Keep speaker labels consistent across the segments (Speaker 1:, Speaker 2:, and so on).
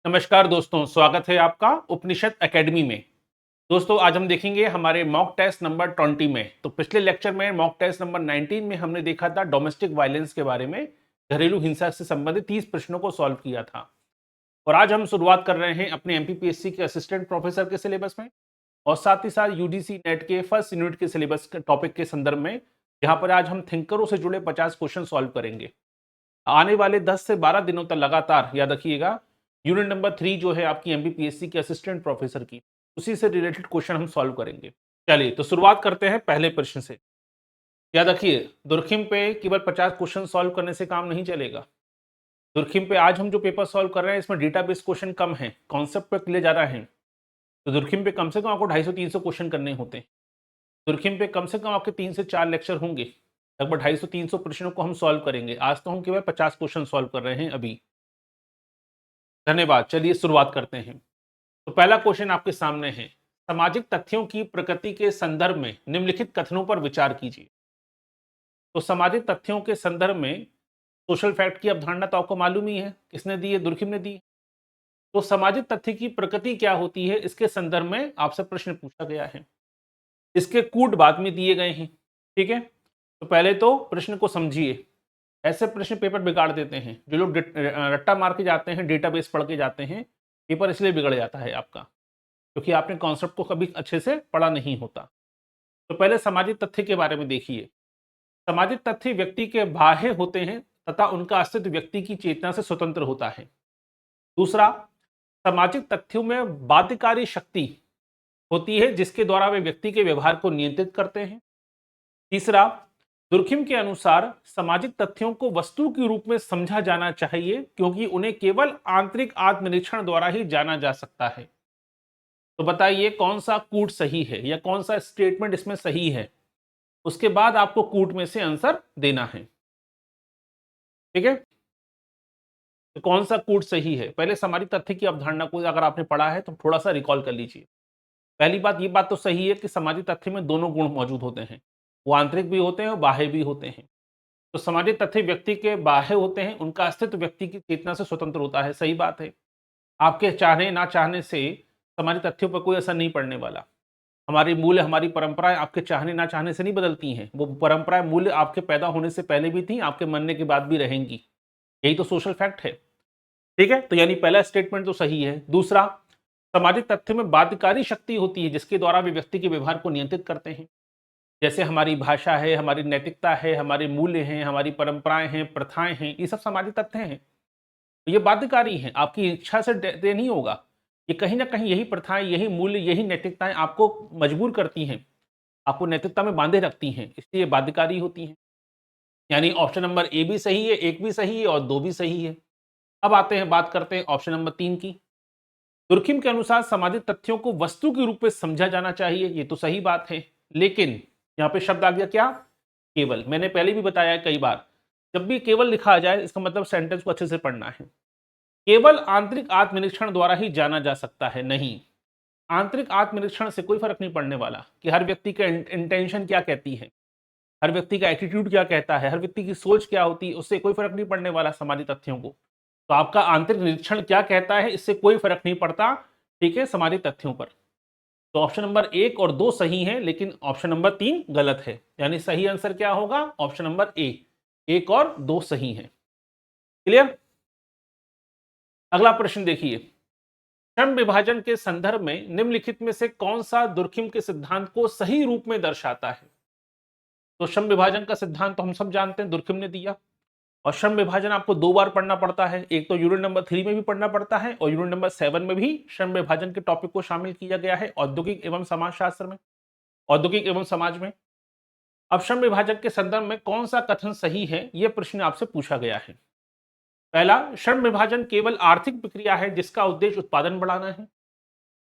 Speaker 1: नमस्कार दोस्तों, स्वागत है आपका उपनिषद एकेडमी में। दोस्तों, आज हम देखेंगे हमारे मॉक टेस्ट नंबर 20 में। तो पिछले लेक्चर में मॉक टेस्ट नंबर 19 में हमने देखा था डोमेस्टिक वायलेंस के बारे में, घरेलू हिंसा से संबंधित 30 प्रश्नों को सॉल्व किया था। और आज हम शुरुआत कर रहे हैं अपने एमपीपीएससी के असिस्टेंट प्रोफेसर के सिलेबस में और साथ ही साथ यूजीसी नेट के फर्स्ट यूनिट के सिलेबस के टॉपिक के संदर्भ में, जहां पर आज हम थिंकरों से जुड़े 50 क्वेश्चन सॉल्व करेंगे। आने वाले 10 से 12 दिनों तक लगातार याद रखिएगा, यूनिट नंबर 3 जो है आपकी एमपीपीएससी के असिस्टेंट प्रोफेसर की, उसी से रिलेटेड क्वेश्चन हम सॉल्व करेंगे। चलिए तो शुरुआत करते हैं पहले प्रश्न से। याद रखिए, दुर्खिम पे केवल 50 क्वेश्चन सॉल्व करने से काम नहीं चलेगा। दुर्खिम पे आज हम जो पेपर सॉल्व कर रहे हैं इसमें डेटाबेस क्वेश्चन कम है, कॉन्सेप्ट पे क्लियर ज्यादा है। तो दुर्खिम पे कम से कम आपको 250-300 क्वेश्चन करने होते हैं। दुर्खिम पे कम से कम आपके 3 से 4 लेक्चर होंगे, लगभग 250-300 प्रश्नों को हम सॉल्व करेंगे। आज तो हम केवल 50 क्वेश्चन सॉल्व कर रहे हैं अभी। धन्यवाद। चलिए शुरुआत करते हैं। तो पहला क्वेश्चन आपके सामने है, सामाजिक तथ्यों की प्रकृति के संदर्भ में निम्नलिखित कथनों पर विचार कीजिए। तो सामाजिक तथ्यों के संदर्भ में सोशल फैक्ट की अवधारणा तो आपको मालूम ही है, किसने दी है? दुर्खिम ने दी। तो सामाजिक तथ्य की प्रकृति क्या होती है, इसके संदर्भ में आपसे प्रश्न पूछा गया है। इसके कूट बाद में दिए गए हैं। ठीक है, तो पहले तो प्रश्न को समझिए। ऐसे प्रश्न पेपर बिगाड़ देते हैं। जो लोग रट्टा मार के जाते हैं, डेटाबेस पढ़ के जाते हैं, पेपर इसलिए बिगड़ जाता है आपका, क्योंकि आपने कॉन्सेप्ट को कभी अच्छे से पढ़ा नहीं होता। तो पहले सामाजिक तथ्य के बारे में देखिए। सामाजिक तथ्य व्यक्ति के बाह्य होते हैं तथा उनका अस्तित्व व्यक्ति की चेतना से स्वतंत्र होता है। दूसरा, सामाजिक तथ्यों में बाध्यकारी शक्ति होती है जिसके द्वारा वे व्यक्ति के व्यवहार को नियंत्रित करते हैं। तीसरा, दुर्खिम के अनुसार सामाजिक तथ्यों को वस्तु के रूप में समझा जाना चाहिए क्योंकि उन्हें केवल आंतरिक आत्मनिरीक्षण द्वारा ही जाना जा सकता है। तो बताइए कौन सा कूट सही है या कौन सा स्टेटमेंट इसमें सही है, उसके बाद आपको कूट में से आंसर देना है। ठीक है, तो कौन सा कूट सही है? पहले सामाजिक तथ्य की अवधारणा को अगर आपने पढ़ा है तो थोड़ा सा रिकॉल कर लीजिए। पहली बात, ये बात तो सही है कि सामाजिक तथ्य में दोनों गुण मौजूद होते हैं, वो आंतरिक भी होते हैं और बाह्य भी होते हैं। तो सामाजिक तथ्य व्यक्ति के बाह्य होते हैं, उनका अस्तित्व व्यक्ति की चेतना से स्वतंत्र होता है। सही बात है। आपके चाहने ना चाहने से सामाजिक तथ्यों पर कोई असर नहीं पड़ने वाला। हमारी मूल्य, हमारी परंपराएं आपके चाहने ना चाहने से नहीं बदलती हैं। वो परंपराएं, मूल्य आपके पैदा होने से पहले भी थी, आपके मरने के बाद भी रहेंगी। यही तो सोशल फैक्ट है। ठीक है, तो यानी पहला स्टेटमेंट तो सही है। दूसरा, सामाजिक तथ्य में बाध्यकारी शक्ति होती है जिसके द्वारा वे व्यक्ति के व्यवहार को नियंत्रित करते हैं। जैसे हमारी भाषा है, हमारी नैतिकता है, हमारे मूल्य हैं, हमारी परंपराएं हैं, प्रथाएं हैं, ये सब सामाजिक तथ्य हैं। तो ये बाध्यकारी हैं, आपकी इच्छा से तय नहीं होगा। ये कहीं ना कहीं यही प्रथाएं, यही मूल्य, यही नैतिकताएं आपको मजबूर करती हैं, आपको नैतिकता में बांधे रखती हैं, इसलिए ये बाध्यकारी होती हैं। यानी ऑप्शन नंबर ए भी सही है, एक भी सही है और दो भी सही है। अब आते हैं, बात करते हैं ऑप्शन नंबर 3 की। तुर्खिम के अनुसार सामाजिक तथ्यों को वस्तु के रूप में समझा जाना चाहिए, ये तो सही बात है। लेकिन यहाँ पे शब्द आ गया क्या? केवल। मैंने पहले भी बताया है कई बार, जब भी केवल लिखा आ जाए इसका मतलब सेंटेंस को अच्छे से पढ़ना है। केवल आंतरिक आत्मनिरीक्षण द्वारा ही जाना जा सकता है, नहीं। आंतरिक आत्मनिरीक्षण से कोई फर्क नहीं पड़ने वाला कि हर व्यक्ति का इंटेंशन क्या कहती है, हर व्यक्ति का एटीट्यूड क्या कहता है, हर व्यक्ति की सोच क्या होती है, उससे कोई फर्क नहीं पड़ने वाला सामाजिक तथ्यों को। तो आपका आंतरिक निरीक्षण क्या कहता है, इससे कोई फर्क नहीं पड़ता। ठीक है, सामाजिक तथ्यों पर। तो ऑप्शन नंबर 1 और 2 सही है, लेकिन ऑप्शन नंबर 3 गलत है। यानी सही आंसर क्या होगा? ऑप्शन नंबर ए, 1 और 2 सही है। क्लियर? अगला प्रश्न देखिए। श्रम विभाजन के संदर्भ में निम्नलिखित में से कौन सा दुर्खिम के सिद्धांत को सही रूप में दर्शाता है? तो श्रम विभाजन का सिद्धांत तो हम सब जानते हैं, दुर्खिम ने दिया। और श्रम विभाजन आपको 2 बार पढ़ना पड़ता है, एक तो यूनिट नंबर 3 में भी पढ़ना पड़ता है और यूनिट नंबर 7 में भी श्रम विभाजन के टॉपिक को शामिल किया गया है औद्योगिक एवं समाजशास्त्र में, औद्योगिक एवं समाज में। अब श्रम विभाजन के संदर्भ में कौन सा कथन सही है, यह प्रश्न आपसे पूछा गया है। पहला, श्रम विभाजन केवल आर्थिक प्रक्रिया है जिसका उद्देश्य उत्पादन बढ़ाना है।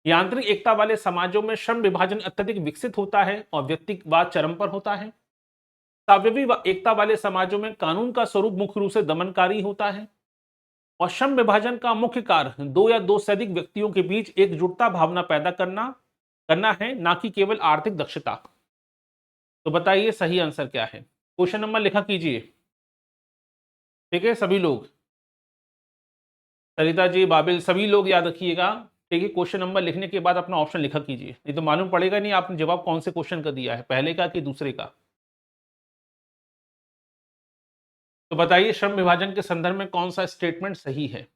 Speaker 1: यांत्रिक एकता वाले समाजों में श्रम विभाजन अत्यधिक विकसित होता है और व्यक्तिवाद चरम पर होता है। सावयवी एकता वाले समाजों में कानून का स्वरूप मुख्य रूप से दमनकारी होता है। और श्रम विभाजन का मुख्य कार्य 2 या 2 से अधिक व्यक्तियों के बीच एकजुटता भावना पैदा करना करना है, ना कि केवल आर्थिक दक्षता। तो बताइए सही आंसर क्या है? क्वेश्चन नंबर लिखा कीजिए। ठीक है सभी लोग, सरिता जी, बाबिल, सभी लोग याद रखिएगा। ठीक है, क्वेश्चन नंबर लिखने के बाद अपना ऑप्शन लिखा कीजिए, नहीं तो मालूम पड़ेगा नहीं आपने जवाब कौन से क्वेश्चन का दिया है, पहले का कि दूसरे का। तो बताइए श्रम विभाजन के संदर्भ में कौन सा स्टेटमेंट सही है?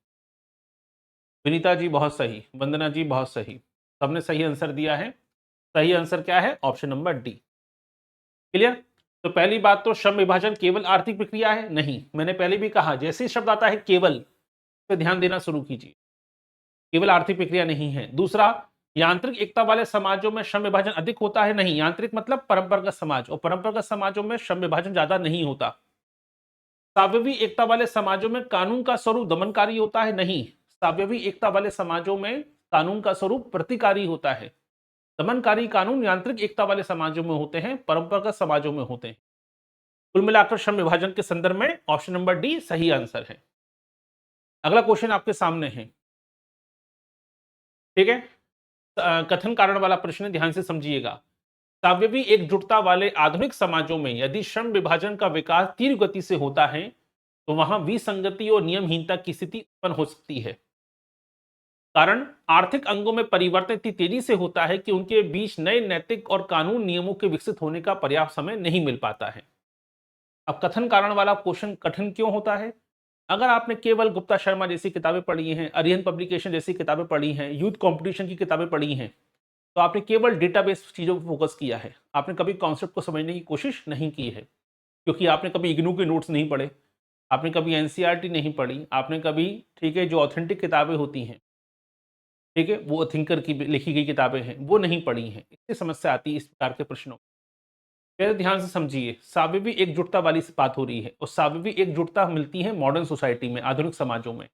Speaker 1: विनीता जी बहुत सही, वंदना जी बहुत सही, सबने सही आंसर दिया है। सही आंसर क्या है? Option number D. क्लियर? तो पहली बात तो श्रम विभाजन केवल आर्थिक प्रक्रिया है? नहीं, मैंने पहले भी कहा जैसे ही शब्द आता है केवल पे ध्यान देना शुरू कीजिए, केवल आर्थिक प्रक्रिया नहीं है। दूसरा, यांत्रिक एकता वाले समाजों में श्रम विभाजन अधिक होता है? नहीं, यांत्रिक मतलब परंपरागत समाज, और परंपरागत समाजों में श्रम विभाजन ज्यादा नहीं होता। सावयवी एकता वाले समाजों में कानून का स्वरूप दमनकारी होता है? नहीं, सावयवी एकता वाले समाजों में कानून का स्वरूप प्रतिकारी होता है। दमनकारी कानून यांत्रिक एकता वाले समाजों में होते हैं, परंपरागत समाजों में होते हैं। कुल मिलाकर श्रम विभाजन के संदर्भ में ऑप्शन नंबर डी सही आंसर है। अगला क्वेश्चन आपके सामने है, ठीक है। कथन कारण वाला प्रश्न, ध्यान से समझिएगा। सावयवी एकजुटता वाले आधुनिक समाजों में यदि श्रम विभाजन का विकास तीव्र गति से होता है तो वहां विसंगति और नियमहीनता की स्थिति उत्पन्न हो सकती है। कारण, आर्थिक अंगों में परिवर्तन इतनी तेजी से होता है कि उनके बीच नए नैतिक और कानून नियमों के विकसित होने का पर्याप्त समय नहीं मिल पाता है। अब कथन कारण वाला क्वेश्चन कठिन क्यों होता है? अगर आपने केवल गुप्ता शर्मा जैसी किताबें पढ़ी हैं, अरिहंत पब्लिकेशन जैसी किताबें पढ़ी हैं, यूथ कंपटीशन की किताबें पढ़ी हैं, तो आपने केवल डेटाबेस चीज़ों पर फोकस किया है, आपने कभी कॉन्सेप्ट को समझने की कोशिश नहीं की है, क्योंकि आपने कभी इग्नू के नोट्स नहीं पढ़े, आपने कभी एनसीईआरटी नहीं पढ़ी, आपने कभी, ठीक है, जो ऑथेंटिक किताबें होती हैं, ठीक है, वो थिंकर की लिखी गई किताबें हैं, वो नहीं पढ़ी हैं, इससे समस्या आती है इस प्रकार के प्रश्नों। फिर ध्यान से समझिए, सावयवी एकजुटता वाली बात हो रही है, और सावयवी एकजुटता मिलती है मॉडर्न सोसाइटी में, आधुनिक समाजों में।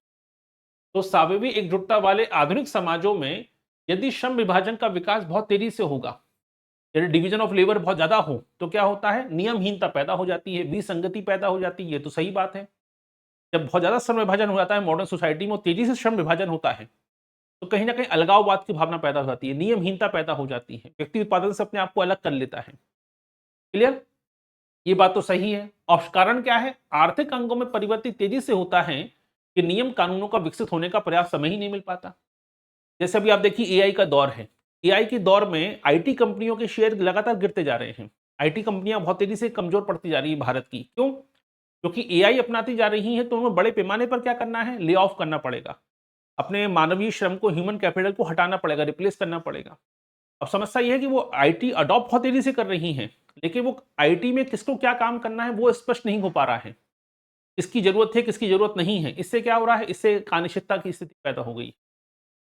Speaker 1: तो सावयवी एकजुटता वाले आधुनिक समाजों में यदि श्रम विभाजन का विकास बहुत तेजी से होगा, यदि डिवीजन ऑफ लेबर बहुत ज्यादा हो, तो क्या होता है? नियमहीनता पैदा हो जाती है, विसंगति पैदा हो जाती है। तो सही बात है, जब बहुत ज्यादा श्रम विभाजन हो जाता है मॉडर्न सोसाइटी में, तेजी से श्रम विभाजन होता है, तो कहीं ना कहीं अलगाववाद की भावना पैदा हो जाती है, नियमहीनता पैदा हो जाती है, व्यक्ति उत्पादन से अपने आप को अलग कर लेता है। क्लियर? ये बात तो सही है। और कारण क्या है? आर्थिक अंगों में परिवर्तन तेजी से होता है कि नियम कानूनों का विकसित होने का पर्याप्त समय ही नहीं मिल पाता। जैसे अभी आप देखिए एआई का दौर है, एआई के दौर में आईटी कंपनियों के शेयर लगातार गिरते जा रहे हैं, आईटी कंपनियां बहुत तेजी से कमजोर पड़ती जा रही है भारत की। क्यों? क्योंकि एआई अपनाती जा रही है, तो उन्हें बड़े पैमाने पर क्या करना है? ले ऑफ करना पड़ेगा, अपने मानवीय श्रम को, ह्यूमन कैपिटल को हटाना पड़ेगा, रिप्लेस करना पड़ेगा। अब समस्या यह है कि वो आईटी अडॉप्ट बहुत तेजी से कर रही हैं, लेकिन वो आईटी में किसको क्या काम करना है वो स्पष्ट नहीं हो पा रहा है, किसकी जरूरत है किसकी जरूरत नहीं है। इससे क्या हो रहा है? इससे अनिश्चितता की स्थिति पैदा हो गई,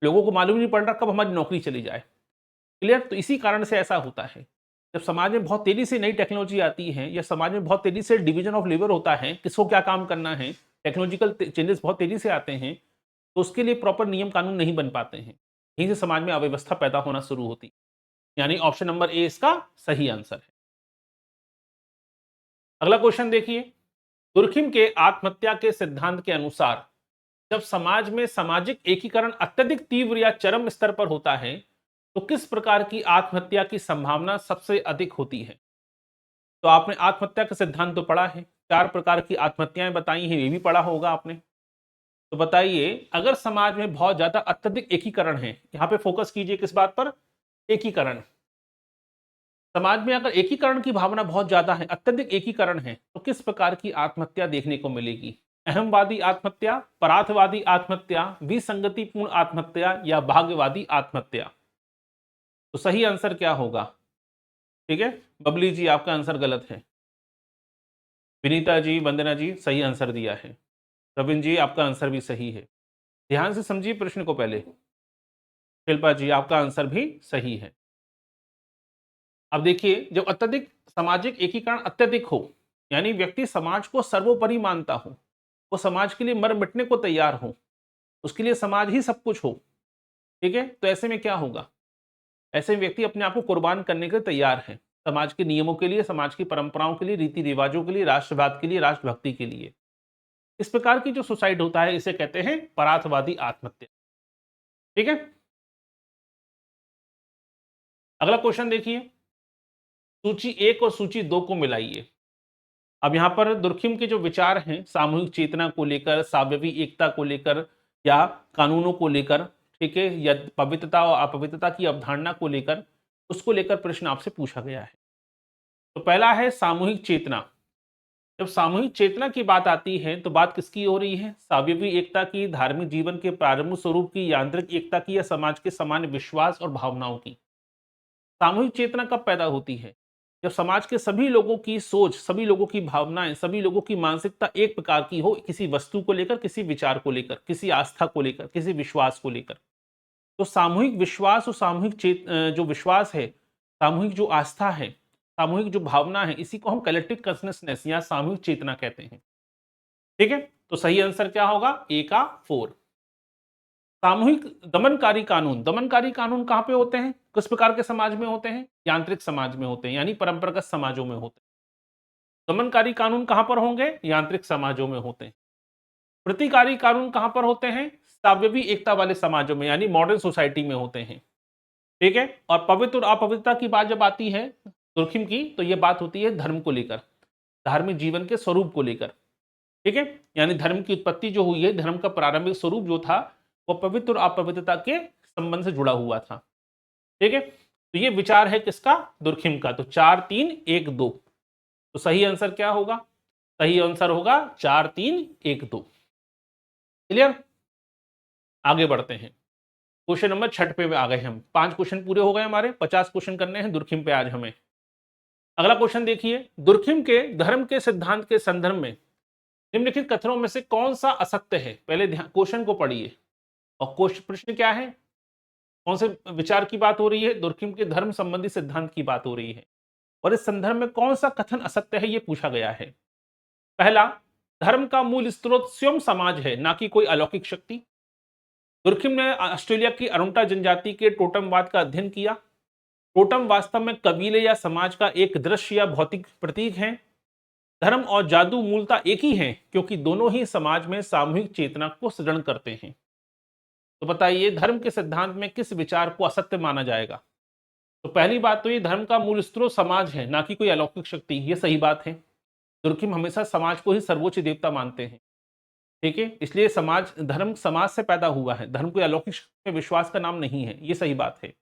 Speaker 1: लोगों को मालूम नहीं पड़ रहा कब हमारी नौकरी चली जाए। क्लियर? तो इसी कारण से ऐसा होता है, जब समाज में बहुत तेजी से नई टेक्नोलॉजी आती है, या समाज में बहुत तेजी से डिवीजन ऑफ लेबर होता है, किसको क्या काम करना है, टेक्नोलॉजिकल चेंजेस बहुत तेजी से आते हैं, तो उसके लिए प्रॉपर नियम कानून नहीं बन पाते हैं, यहीं से समाज में अव्यवस्था पैदा होना शुरू होती है। यानी ऑप्शन नंबर ए इसका सही आंसर है। अगला क्वेश्चन देखिए, दुर्खिम के आत्महत्या के सिद्धांत के अनुसार जब समाज में सामाजिक एकीकरण अत्यधिक तीव्र या चरम स्तर पर होता है तो किस प्रकार की आत्महत्या की संभावना सबसे अधिक होती है? तो आपने आत्महत्या का सिद्धांत तो पढ़ा है, 4 प्रकार की आत्महत्याएं बताई हैं, ये भी पढ़ा होगा आपने। तो बताइए, अगर समाज में बहुत ज्यादा अत्यधिक एकीकरण है, यहां पे फोकस कीजिए किस बात पर? एकीकरण। समाज में अगर एकीकरण की भावना बहुत ज्यादा है, अत्यधिक एकीकरण है, तो किस प्रकार की आत्महत्या देखने को मिलेगी? अहमवादी आत्महत्या, परार्थवादी आत्महत्या, विसंगतिपूर्ण आत्महत्या, या भाग्यवादी आत्महत्या? तो सही आंसर क्या होगा? ठीक है, बबली जी आपका आंसर गलत है, विनीता जी, वंदना जी सही आंसर दिया है, रविंद्र जी आपका आंसर भी सही है। ध्यान से समझिए प्रश्न को पहले। शिल्पा जी आपका आंसर भी सही है। अब देखिए, जब अत्यधिक सामाजिक एकीकरण अत्यधिक हो, यानी व्यक्ति समाज को सर्वोपरि मानता हो, वो समाज के लिए मर मिटने को तैयार हो, उसके लिए समाज ही सब कुछ हो, ठीक है, तो ऐसे में क्या होगा? ऐसे में व्यक्ति अपने आप को कुर्बान करने के लिए तैयार है, समाज के नियमों के लिए, समाज की परंपराओं के लिए, रीति रिवाजों के लिए, राष्ट्रवाद के लिए, राष्ट्रभक्ति के लिए। इस प्रकार की जो सुसाइड होता है इसे कहते हैं परार्थवादी आत्महत्या। ठीक है, अगला क्वेश्चन देखिए, सूची 1 और सूची 2 को मिलाइए। अब यहां पर दुर्खिम के जो विचार हैं सामूहिक चेतना को लेकर, सावयवी एकता को लेकर, या कानूनों को लेकर, ठीक है, या पवित्रता और अपवित्रता की अवधारणा को लेकर, उसको लेकर प्रश्न आपसे पूछा गया है। तो पहला है सामूहिक चेतना। जब सामूहिक चेतना की बात आती है तो बात किसकी हो रही है? सावयवी एकता की, धार्मिक जीवन के प्रारंभिक स्वरूप की, यांत्रिक एकता की, या समाज के सामान्य विश्वास और भावनाओं की? सामूहिक चेतना कब पैदा होती है? जब समाज के सभी लोगों की सोच, सभी लोगों की भावनाएं, सभी लोगों की मानसिकता एक प्रकार की हो, किसी वस्तु को लेकर, किसी विचार को लेकर, किसी आस्था को लेकर, किसी विश्वास को लेकर। तो सामूहिक विश्वास और सामूहिक जो विश्वास है, सामूहिक जो आस्था है, सामूहिक जो भावना है, इसी को हम कलेक्टिव कॉन्शसनेस या सामूहिक चेतना कहते हैं। ठीक है, तो सही आंसर क्या होगा? ए का 4। सामूहिक दमनकारी कानून। दमनकारी कानून कहां पे होते हैं? किस प्रकार के समाज में होते हैं? यांत्रिक समाज में होते हैं, यानी परंपरागत समाजों में होते हैं। दमनकारी कानून कहां पर होंगे? यांत्रिक समाजों में होते हैं। प्रतिकारी कानून कहां पर होते हैं? सावयवी एकता वाले समाजों में, यानी मॉडर्न सोसाइटी में होते हैं। ठीक है, और पवित्र और अपवित्रता की बात जब आती है तुर्खिम की, तो यह बात होती है धर्म को लेकर, धार्मिक जीवन के स्वरूप को लेकर। ठीक है, यानी धर्म की उत्पत्ति जो हुई है, धर्म का प्रारंभिक स्वरूप जो था, वो पवित्र और अपवित्रता के संबंध से जुड़ा हुआ था। ठीक है, तो ये विचार है किसका? दुर्खिम का। तो 4 3 1 2। तो सही आंसर क्या होगा? सही आंसर होगा 4 3 1 2। क्लियर? आगे बढ़ते हैं। क्वेश्चन नंबर 6 पे आ गए हम। 5 क्वेश्चन पूरे हो गए हमारे, 50 क्वेश्चन करने हैं दुर्खिम पे आज हमें। अगला क्वेश्चन देखिए, दुर्खिम के धर्म के सिद्धांत के संदर्भ में निम्नलिखित कथनों में से कौन सा असत्य है? पहले ध्यान क्वेश्चन को पढ़िए। और प्रश्न क्या है? कौन से विचार की बात हो रही है? दुर्खिम के धर्म संबंधी सिद्धांत की बात हो रही है। और इस संदर्भ में कौन सा कथन असत्य है, यह पूछा गया है। पहला, धर्म का मूल स्रोत स्वयं समाज है, ना कि कोई अलौकिक शक्ति। दुर्खिम ने ऑस्ट्रेलिया की अरुंटा जनजाति के टोटमवाद का अध्ययन किया। टोटम वास्तव में कबीले या समाज का एक दृश्य या भौतिक प्रतीक है। धर्म और जादू मूलतः एक ही हैं, क्योंकि दोनों ही समाज में सामूहिक चेतना को सृजन करते हैं। तो बताइए, धर्म के सिद्धांत में किस विचार को असत्य माना जाएगा? तो पहली बात तो ये धर्म का मूल स्रोत समाज है, ना कि कोई अलौकिक शक्ति। ये सही बात है। दुर्खिम हमेशा समाज को ही सर्वोच्च देवता मानते हैं। ठीक है, इसलिए समाज, धर्म समाज से पैदा हुआ है, धर्म कोई अलौकिक शक्ति में विश्वास का नाम नहीं है। ये सही बात है।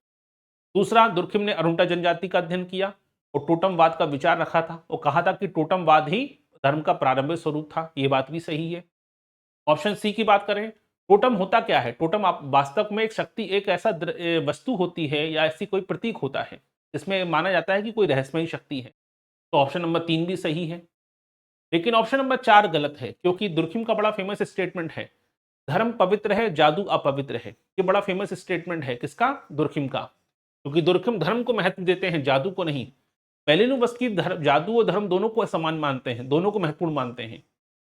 Speaker 1: दूसरा, दुर्खिम ने अरुंटा जनजाति का अध्ययन किया और टोटमवाद का विचार रखा था और कहा था कि टोटमवाद ही धर्म का प्रारंभिक स्वरूप था। ये बात भी सही है। ऑप्शन सी की बात करें, टोटम होता क्या है? टोटम आप वास्तव में एक शक्ति, एक ऐसा वस्तु होती है या ऐसी कोई प्रतीक होता है जिसमें माना जाता है कि कोई रहस्यमयी शक्ति है। तो ऑप्शन नंबर 3 भी सही है। लेकिन ऑप्शन नंबर 4 गलत है, क्योंकि दुर्खिम का बड़ा फेमस स्टेटमेंट है, धर्म पवित्र है, जादू अपवित्र है। ये बड़ा फेमस स्टेटमेंट है किसका? दुर्खिम का। क्योंकि दुर्खिम धर्म को महत्व देते हैं, जादू को नहीं। मेलिनोवस्की धर्म, जादू और धर्म दोनों को समान मानते हैं, दोनों को महत्वपूर्ण मानते हैं।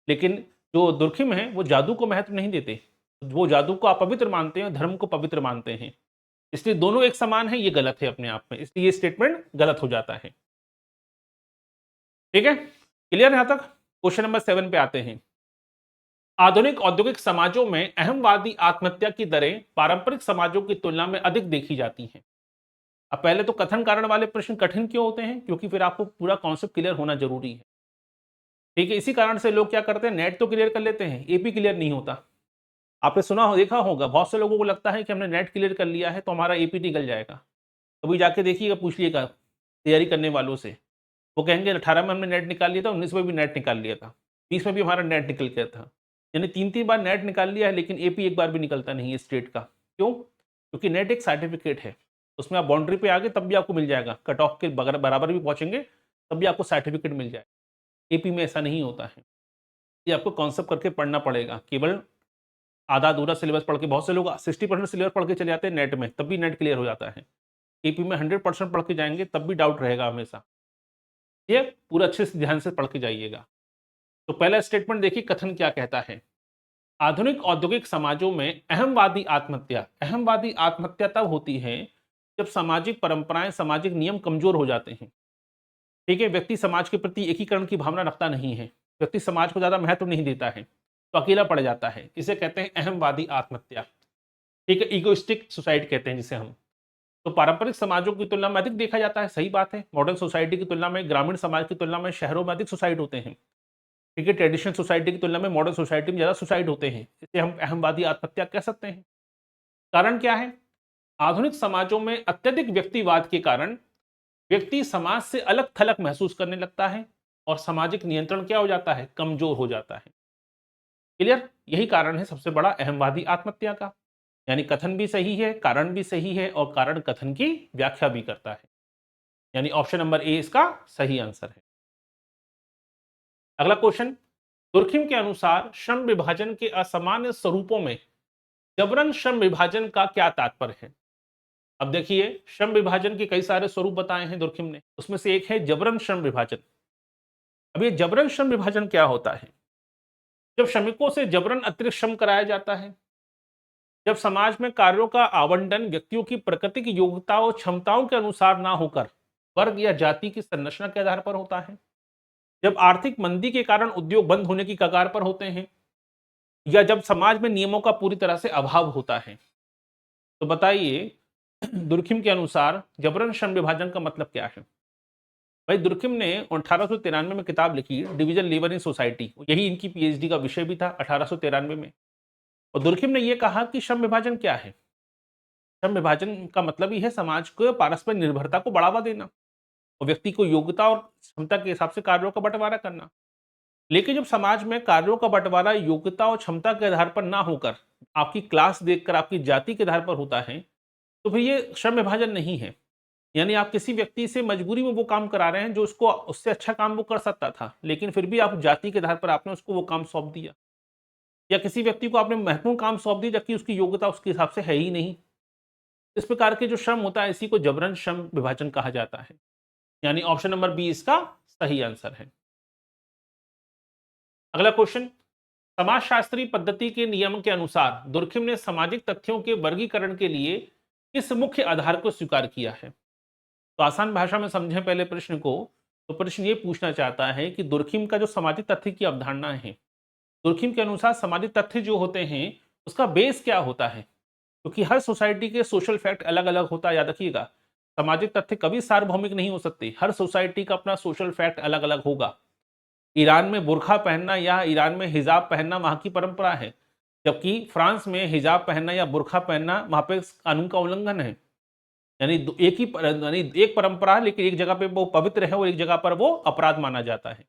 Speaker 1: लेकिन जो दुर्खिम है वो जादू को महत्व नहीं देते, वो जादू को अपवित्र मानते हैं, धर्म को पवित्र मानते हैं। इसलिए दोनों एक समान है, ये गलत है अपने आप में, इसलिए ये स्टेटमेंट गलत हो जाता है। ठीक है, क्लियर यहां तक? क्वेश्चन नंबर 7 पे आते हैं। आधुनिक औद्योगिक समाजों में अहमवादी आत्महत्या की दरें पारंपरिक समाजों की तुलना में अधिक देखी जाती हैं। अब पहले तो कथन कारण वाले प्रश्न कठिन क्यों होते हैं? क्योंकि फिर आपको पूरा कॉन्सेप्ट क्लियर होना जरूरी है। ठीक है, इसी कारण से लोग क्या करते हैं, नेट तो क्लियर कर लेते हैं, एपी क्लियर नहीं होता। आपने सुना हो, देखा होगा, बहुत से लोगों को लगता है कि हमने नेट क्लियर कर लिया है तो हमारा एपी निकल जाएगा। कभी जाके देखिएगा, पूछिएगा तैयारी करने वालों से, वो कहेंगे 18 में हमने नेट निकाल लिया था, 19 में भी नेट निकाल लिया था, 20 में भी हमारा नेट निकल गया था। यानी 3 बार नेट निकाल लिया है, लेकिन एपी एक बार भी निकलता नहीं है स्टेट का। क्यों? क्योंकि नेट एक सर्टिफिकेट है, उसमें आप बाउंड्री पे आगे तब भी आपको मिल जाएगा, कट ऑफ के बराबर भी पहुंचेंगे तब भी आपको सर्टिफिकेट मिल जाएगा। एपी में ऐसा नहीं होता है। ये आपको कॉन्सेप्ट करके पढ़ना पड़ेगा। केवल आधा अधूरा सिलेबस पढ़ के, बहुत से लोग 60% सिलेबस पढ़ के चले जाते हैं नेट में, तब भी नेट क्लियर हो जाता है। एपी में 100% पढ़ के जाएंगे तब भी डाउट रहेगा हमेशा। ये पूरा अच्छे से ध्यान से पढ़ के जाइएगा। तो पहला स्टेटमेंट देखिए, कथन क्या कहता है। आधुनिक औद्योगिक समाजों में अहमवादी आत्महत्या, अहमवादी आत्महत्या तब होती है जब सामाजिक परंपराएं, सामाजिक नियम कमजोर हो जाते हैं। ठीक है, व्यक्ति समाज के प्रति एकीकरण की भावना रखता नहीं है, व्यक्ति समाज को ज्यादा महत्व नहीं देता है, तो अकेला पड़ जाता है। इसे कहते हैं अहमवादी आत्महत्या। ठीक है, इगोइस्टिक सुसाइड कहते हैं जिसे हम। तो पारंपरिक समाजों की तुलना में अधिक देखा जाता है, सही बात है। मॉडर्न सोसाइटी की तुलना में, ग्रामीण समाज की तुलना में शहरों में अधिक सुसाइड होते हैं। क्योंकि ट्रेडिशनल सोसाइटी की तुलना में मॉडर्न सोसाइटी में ज़्यादा सुसाइड होते हैं, इसे हम अहमवादी आत्महत्या कह सकते हैं। कारण क्या है? आधुनिक समाजों में अत्यधिक व्यक्तिवाद के कारण व्यक्ति समाज से अलग थलग महसूस करने लगता है और सामाजिक नियंत्रण क्या हो जाता है? कमजोर हो जाता है। क्लियर? यही कारण है सबसे बड़ा अहमवादी आत्महत्या का। यानी कथन भी सही है, कारण भी सही है और कारण कथन की व्याख्या भी करता है। यानी ऑप्शन नंबर ए इसका सही आंसर है। अगला क्वेश्चन, दुर्खिम के अनुसार श्रम विभाजन के असामान्य स्वरूपों में जबरन श्रम विभाजन का क्या तात्पर्य है? अब देखिए, श्रम विभाजन के कई सारे स्वरूप बताए हैं दुर्खिम ने, उसमें से एक है जबरन श्रम विभाजन। अब ये जबरन श्रम विभाजन क्या होता है? जब श्रमिकों से जबरन अतिरिक्त श्रम कराया जाता है, जब समाज में कार्यों का आवंटन व्यक्तियों की प्राकृतिक योग्यता और क्षमताओं के अनुसार ना होकर वर्ग या जाति की संरचना के आधार पर होता है, जब आर्थिक मंदी के कारण उद्योग बंद होने की कगार पर होते हैं, या जब समाज में नियमों का पूरी तरह से अभाव होता है। तो बताइए, दुर्खिम के अनुसार जबरन श्रम विभाजन का मतलब क्या है? भाई, दुर्खिम ने 1893 में किताब लिखी डिवीजन लेबर इन सोसाइटी, यही इनकी पीएचडी का विषय भी था 1893 में। और दुर्खिम ने यह कहा कि श्रम विभाजन क्या है? श्रम विभाजन का मतलब ही है समाज को पारस्परिक निर्भरता को बढ़ावा देना और व्यक्ति को योग्यता और क्षमता के हिसाब से कार्यों का बंटवारा करना। लेकिन जब समाज में कार्यों का बंटवारा योग्यता और क्षमता के आधार पर ना होकर आपकी क्लास देखकर, आपकी जाति के आधार पर होता है, तो फिर ये श्रम विभाजन नहीं है। यानी आप किसी व्यक्ति से मजबूरी में वो काम करा रहे हैं जो उसको, उससे अच्छा काम वो कर सकता था, लेकिन फिर भी आप जाति के आधार पर आपने उसको वो काम सौंप दिया, या किसी व्यक्ति को आपने महत्वपूर्ण काम सौंप दिया जबकि उसकी योग्यता उसके हिसाब से है ही नहीं। इस प्रकार के जो श्रम होता है, इसी को जबरन श्रम विभाजन कहा जाता है। यानी ऑप्शन नंबर बी इसका सही आंसर है। अगला क्वेश्चन, समाजशास्त्री पद्धति के नियम के अनुसार दुर्खिम ने सामाजिक तथ्यों के वर्गीकरण के लिए किस मुख्य आधार को स्वीकार किया है? तो आसान भाषा में समझें पहले प्रश्न को। तो प्रश्न ये पूछना चाहता है कि दुर्खिम का जो सामाजिक तथ्य की अवधारणा है, दुर्खिम के अनुसार सामाजिक तथ्य जो होते हैं उसका बेस क्या होता है? क्योंकि हर सोसाइटी के सोशल फैक्ट अलग अलग होता है, याद रखिएगा। सामाजिक तथ्य कभी सार्वभौमिक नहीं हो सकते, हर सोसाइटी का अपना सोशल फैक्ट अलग अलग होगा। ईरान में बुर्खा पहनना या ईरान में हिजाब पहनना वहां की परंपरा है, जबकि फ्रांस में हिजाब पहनना या बुर्खा पहनना वहां पे कानून का उल्लंघन है। यानी यानी एक परंपरा है, लेकिन एक जगह पे वो पवित्र है और एक जगह पर वो अपराध माना जाता है।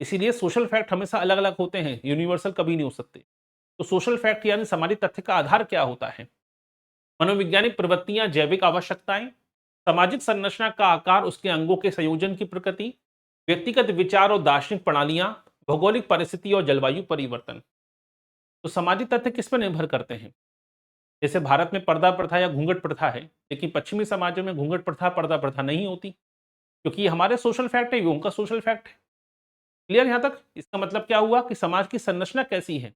Speaker 1: इसीलिए सोशल फैक्ट हमेशा अलग अलग होते हैं, यूनिवर्सल कभी नहीं हो सकते। तो सोशल फैक्ट यानी सामाजिक तथ्य का आधार क्या होता है? मनोवैज्ञानिक प्रवृत्तियां, जैविक आवश्यकताएं, सामाजिक संरचना का आकार, उसके अंगों के संयोजन की प्रकृति, व्यक्तिगत विचार और दार्शनिक प्रणालियां, भौगोलिक परिस्थिति और जलवायु परिवर्तन। तो सामाजिक तथ्य किस पर निर्भर करते हैं? जैसे भारत में पर्दा प्रथा या घूंघट प्रथा है, लेकिन पश्चिमी समाजों में घूंघट प्रथा, पर्दा प्रथा नहीं होती, क्योंकि ये हमारे सोशल फैक्ट है, ये उनका सोशल फैक्ट है। क्लियर यहां तक? इसका मतलब क्या हुआ कि समाज की संरचना कैसी है,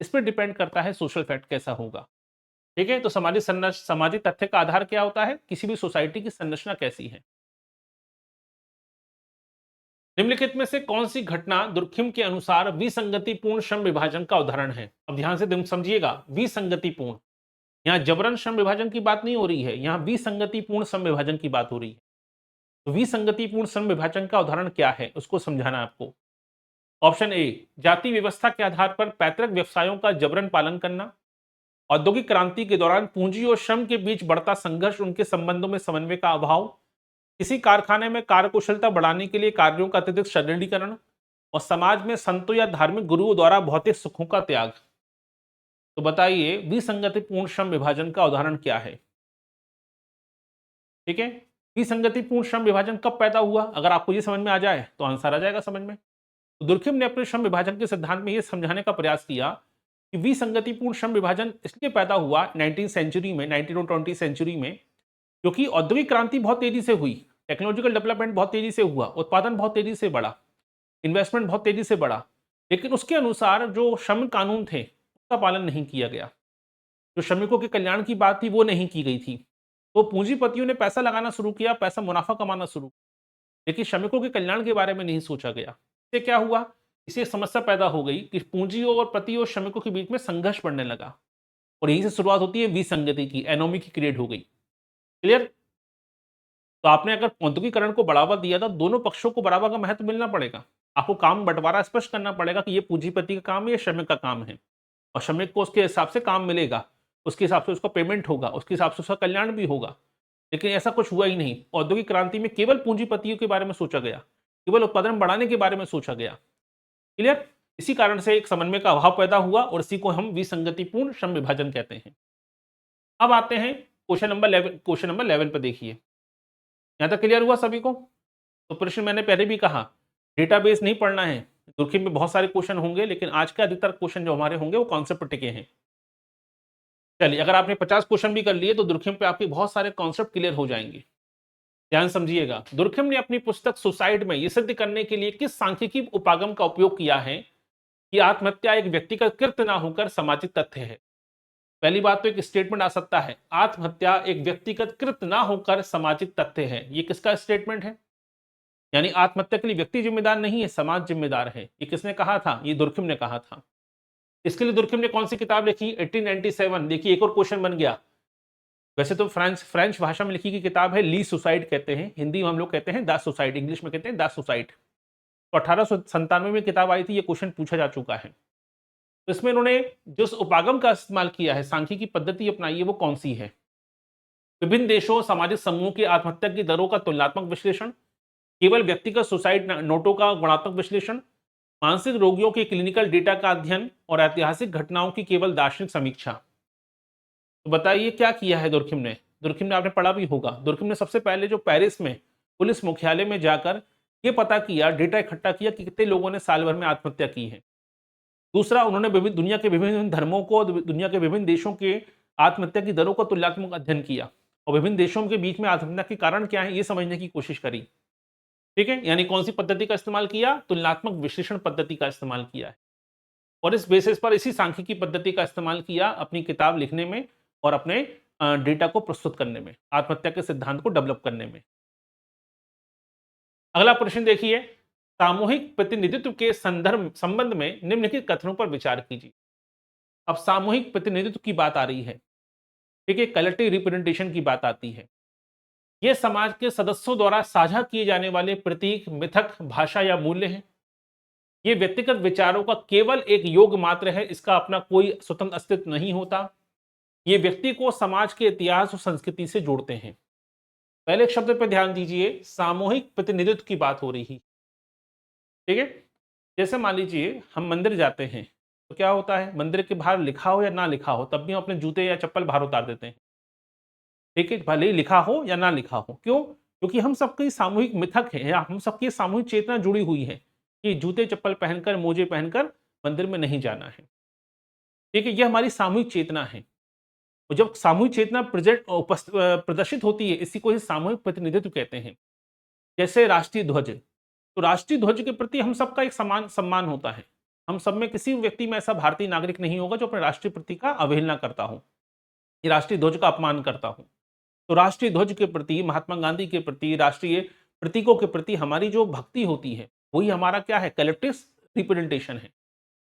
Speaker 1: इस पर डिपेंड करता है सोशल फैक्ट कैसा होगा। ठीक है, तो सामाजिक तथ्य का आधार क्या होता है? किसी भी सोसाइटी की संरचना कैसी है। निम्नलिखित में से कौन सी घटना दुर्खिम के अनुसार विसंगतिपूर्ण श्रम विभाजन का उदाहरण है? अब ध्यान से समझिएगा, विसंगतिपूर्ण, यहां जबरन श्रम विभाजन की बात नहीं हो रही है, यहां विसंगतिपूर्ण श्रम विभाजन की बात हो रही है। तो विसंगतिपूर्ण श्रम विभाजन का उदाहरण क्या है, उसको समझाना आपको। ऑप्शन ए, जाति व्यवस्था के आधार पर पैतृक व्यवसायों का जबरन पालन करना, औद्योगिक क्रांति के दौरान पूंजी और श्रम के बीच बढ़ता संघर्ष, उनके संबंधों में समन्वय का अभाव, किसी कारखाने में कार्यकुशलता बढ़ाने के लिए कार्यों का अत्यधिक सरलीकरण, और समाज में संतों या धार्मिक गुरुओं द्वारा भौतिक सुखों का त्याग। तो बताइए, विसंगतिपूर्ण श्रम विभाजन का उदाहरण क्या है? ठीक है, विसंगतिपूर्ण श्रम विभाजन कब पैदा हुआ? अगर आपको ये समझ में आ जाए तो आंसर आ जाएगा समझ में। तो दुर्खिम ने अपने श्रम विभाजन के सिद्धांत में यह समझाने का प्रयास किया कि विसंगतिपूर्ण श्रम विभाजन इसलिए पैदा हुआ 19 सेंचुरी में, 19 और 20 सेंचुरी में, क्योंकि औद्योगिक क्रांति बहुत तेजी से हुई, टेक्नोलॉजिकल डेवलपमेंट बहुत तेजी से हुआ, उत्पादन बहुत तेजी से बढ़ा, इन्वेस्टमेंट बहुत तेजी से बढ़ा, लेकिन उसके अनुसार जो श्रम कानून थे उसका पालन नहीं किया गया। जो श्रमिकों के कल्याण की बात थी वो नहीं की गई थी। तो पूंजीपतियों ने पैसा लगाना शुरू किया, पैसा मुनाफा कमाना शुरू, लेकिन श्रमिकों के कल्याण के बारे में नहीं सोचा गया। इससे क्या हुआ? इसे समस्या पैदा हो गई कि पूंजी और प्रति और श्रमिकों के बीच में संघर्ष बढ़ने लगा, और यहीं से शुरुआत होती है विसंगति की, एनोमी की क्रिएट हो गई। क्लियर? तो आपने अगर औद्योगिकरण को बढ़ावा दिया था, दोनों पक्षों को बराबर का महत्व मिलना पड़ेगा। आपको काम बंटवारा स्पष्ट करना पड़ेगा कि ये पूंजीपति का काम है, ये श्रमिक का काम है, और श्रमिक को उसके हिसाब से काम मिलेगा, उसके हिसाब से उसका पेमेंट होगा, उसके हिसाब से उसका कल्याण भी होगा। लेकिन ऐसा कुछ हुआ ही नहीं। औद्योगिक क्रांति में केवल पूंजीपतियों के बारे में सोचा गया, केवल उत्पादन बढ़ाने के बारे में सोचा गया। क्लियर? इसी कारण से एक समन्वय का अभाव पैदा हुआ और इसी को हम विसंगतिपूर्ण श्रम विभाजन कहते हैं। अब आते हैं क्वेश्चन नंबर 11 पे देखिए। यहां तक क्लियर हुआ सभी को? तो प्रश्न मैंने पहले भी कहा, डेटाबेस नहीं पढ़ना है। दुर्खिम में बहुत सारे क्वेश्चन होंगे, लेकिन आज के अधिकतर क्वेश्चन जो हमारे होंगे वो कॉन्सेप्ट पर टिके हैं। चलिए, अगर आपने 50 क्वेश्चन भी कर लिए तो दुर्खिम पे आपके बहुत सारे कॉन्सेप्ट क्लियर हो जाएंगे। ध्यान समझिएगा। दुर्खिम ने अपनी पुस्तक सुसाइड में यह सिद्ध करने के लिए किस सांख्यिकी उपागम का उपयोग किया है कि आत्महत्या एक व्यक्तिगत कृत्य ना होकर सामाजिक तथ्य है। पहली बात तो एक स्टेटमेंट आ सकता है, आत्महत्या एक व्यक्तिगत कृत्य ना होकर सामाजिक तथ्य है। ये किसका स्टेटमेंट है? यानी आत्महत्या के लिए व्यक्ति जिम्मेदार नहीं है, समाज जिम्मेदार है। ये किसने कहा था? ये दुर्खिम ने कहा था। इसके लिए दुर्खिम ने कौन सी किताब लिखी? 1897। देखिए, एक और क्वेश्चन बन गया। वैसे तो फ्रेंच भाषा में लिखी गई किताब है, ली सुसाइड कहते हैं, हिंदी में हम लोग कहते हैं द सुसाइड, इंग्लिश में कहते हैं द सुसाइड। तो 1897 में किताब आई थी, ये क्वेश्चन पूछा जा चुका है। तो इसमें इन्होंने जिस उपागम का इस्तेमाल किया है, सांख्यिकी पद्धति अपनाई है, वो कौन सी है? विभिन्न देशों सामाजिक समूह की आत्महत्या की दरों का तुलनात्मक विश्लेषण, केवल व्यक्तिगत सुसाइड नोटों का गुणात्मक विश्लेषण, मानसिक रोगियों के क्लिनिकल डेटा का अध्ययन और ऐतिहासिक घटनाओं की केवल दार्शनिक समीक्षा। तो बताइए क्या किया है दुर्खिम ने? दुर्खिम ने, आपने पढ़ा भी होगा, दुर्खिम ने सबसे पहले जो पेरिस में पुलिस मुख्यालय में जाकर ये पता किया, डेटा इकट्ठा किया कि कितने लोगों ने साल भर में आत्महत्या की है। दूसरा, उन्होंने विभिन्न दुनिया के विभिन्न धर्मों को, दुनिया के विभिन्न देशों के आत्महत्या की दरों का तुलनात्मक अध्ययन किया और विभिन्न देशों के बीच में आत्महत्या के कारण क्या है ये समझने की कोशिश करी। ठीक है, यानी कौन सी पद्धति का इस्तेमाल किया? तुलनात्मक विश्लेषण पद्धति का इस्तेमाल किया है। और इस बेसिस पर इसी सांख्यिकी पद्धति का इस्तेमाल किया अपनी किताब लिखने में और अपने डेटा को प्रस्तुत करने में, आत्महत्या के सिद्धांत को डेवलप करने में। अगला प्रश्न देखिए, सामूहिक प्रतिनिधित्व के संबंध में निम्नलिखित कथनों पर विचार कीजिए। अब सामूहिक प्रतिनिधित्व की बात आ रही है, ठीक है, कलेक्टिव रिप्रेजेंटेशन की बात आती है। यह समाज के सदस्यों द्वारा साझा किए जाने वाले प्रतीक, मिथक, भाषा या मूल्य हैं। ये व्यक्तिगत विचारों का केवल एक योग मात्र है, इसका अपना कोई स्वतंत्र अस्तित्व नहीं होता। ये व्यक्ति को समाज के इतिहास और संस्कृति से जोड़ते हैं। पहले एक शब्द पर ध्यान दीजिए, सामूहिक प्रतिनिधित्व की बात हो रही है। ठीक है, जैसे मान लीजिए हम मंदिर जाते हैं तो क्या होता है, मंदिर के बाहर लिखा हो या ना लिखा हो, तब भी हम अपने जूते या चप्पल बाहर उतार देते हैं। ठीक है, भले ही लिखा हो या ना लिखा हो। क्यों? क्योंकि हम सबकी सामूहिक मिथक है या हम सबकी सामूहिक चेतना जुड़ी हुई है कि जूते चप्पल पहनकर, मोजे पहनकर मंदिर में नहीं जाना है। ठीक है, यह हमारी सामूहिक चेतना है। और जब सामूहिक चेतना प्रदर्शित होती है, इसी को ही सामूहिक प्रतिनिधित्व कहते हैं। जैसे राष्ट्रीय ध्वज, तो राष्ट्रीय ध्वज के प्रति हम सबका एक समान सम्मान होता है। हम सब में किसी व्यक्ति में ऐसा भारतीय नागरिक नहीं होगा जो अपने राष्ट्रीय प्रतीक का अवहेलना करता हो, ये राष्ट्रीय ध्वज का अपमान करता हो। तो राष्ट्रीय ध्वज के प्रति, महात्मा गांधी के प्रति, राष्ट्रीय प्रतीकों के प्रति हमारी जो भक्ति होती है, वही हमारा क्या है? कलेक्टिव रिप्रेजेंटेशन है।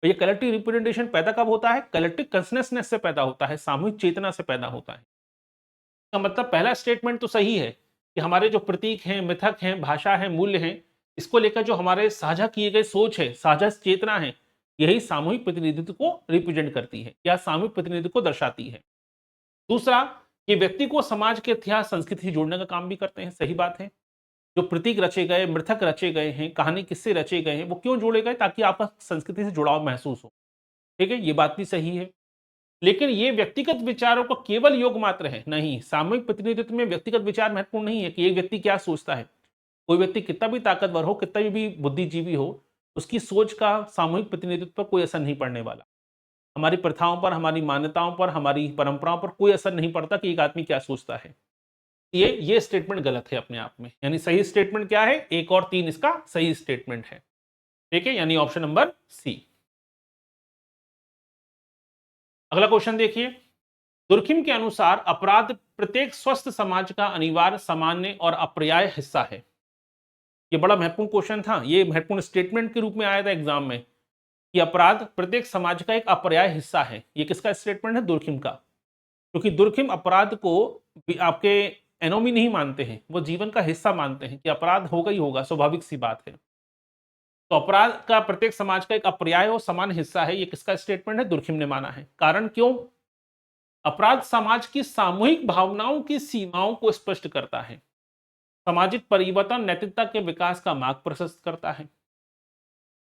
Speaker 1: तो ये कलेक्टिव रिप्रेजेंटेशन पैदा कब होता है? कलेक्टिव कॉन्शसनेस से पैदा होता है, सामूहिक चेतना से पैदा होता है। इसका मतलब पहला स्टेटमेंट तो सही है कि हमारे जो प्रतीक हैं, मिथक हैं, भाषा है, मूल्य हैं, इसको लेकर जो हमारे साझा किए गए सोच है, साझा चेतना है, यही सामूहिक प्रतिनिधित्व को रिप्रेजेंट करती है या सामूहिक प्रतिनिधित्व को दर्शाती है। दूसरा, ये व्यक्ति को समाज के इतिहास, संस्कृति से जोड़ने का काम भी करते हैं। सही बात है, जो प्रतीक रचे गए, मिथक रचे गए हैं, कहानी किस्से रचे गए हैं, वो क्यों जोड़े गए? ताकि आपका संस्कृति से जुड़ाव महसूस हो। ठीक है, ये बात भी सही है। लेकिन ये व्यक्तिगत विचारों का केवल योग मात्र है नहीं। सामूहिक प्रतिनिधित्व में व्यक्तिगत विचार महत्वपूर्ण नहीं है कि एक व्यक्ति क्या सोचता है। कोई व्यक्ति कितना भी ताकतवर हो, कितना भी बुद्धिजीवी हो, उसकी सोच का सामूहिक प्रतिनिधित्व पर कोई असर नहीं पड़ने वाला। हमारी प्रथाओं पर, हमारी मान्यताओं पर, हमारी परंपराओं पर कोई असर नहीं पड़ता कि एक आदमी क्या सोचता है। ये स्टेटमेंट गलत है अपने आप में। यानी सही स्टेटमेंट क्या है? 1 और 3 इसका सही स्टेटमेंट है। ठीक है, यानी ऑप्शन नंबर सी। अगला क्वेश्चन देखिए, दुर्खिम के अनुसार अपराध प्रत्येक स्वस्थ समाज का अनिवार्य, सामान्य और अपर्याय हिस्सा है। ये बड़ा महत्वपूर्ण क्वेश्चन था, ये महत्वपूर्ण स्टेटमेंट के रूप में आया था एग्जाम में कि अपराध प्रत्येक समाज का एक अपर्याय हिस्सा है। ये किसका स्टेटमेंट है? दुर्खिम का। क्योंकि दुर्खिम अपराध को आपके एनोमी नहीं मानते हैं, वो जीवन का हिस्सा मानते हैं कि अपराध होगा ही होगा, स्वाभाविक सी बात है। तो अपराध का प्रत्येक समाज का एक अपर्याय और समान हिस्सा है, ये किसका स्टेटमेंट है? दुर्खिम ने माना है। कारण क्यों? अपराध समाज की सामूहिक भावनाओं की सीमाओं को स्पष्ट करता है, सामाजिक परिवर्तन नैतिकता के विकास का मार्ग प्रशस्त करता है।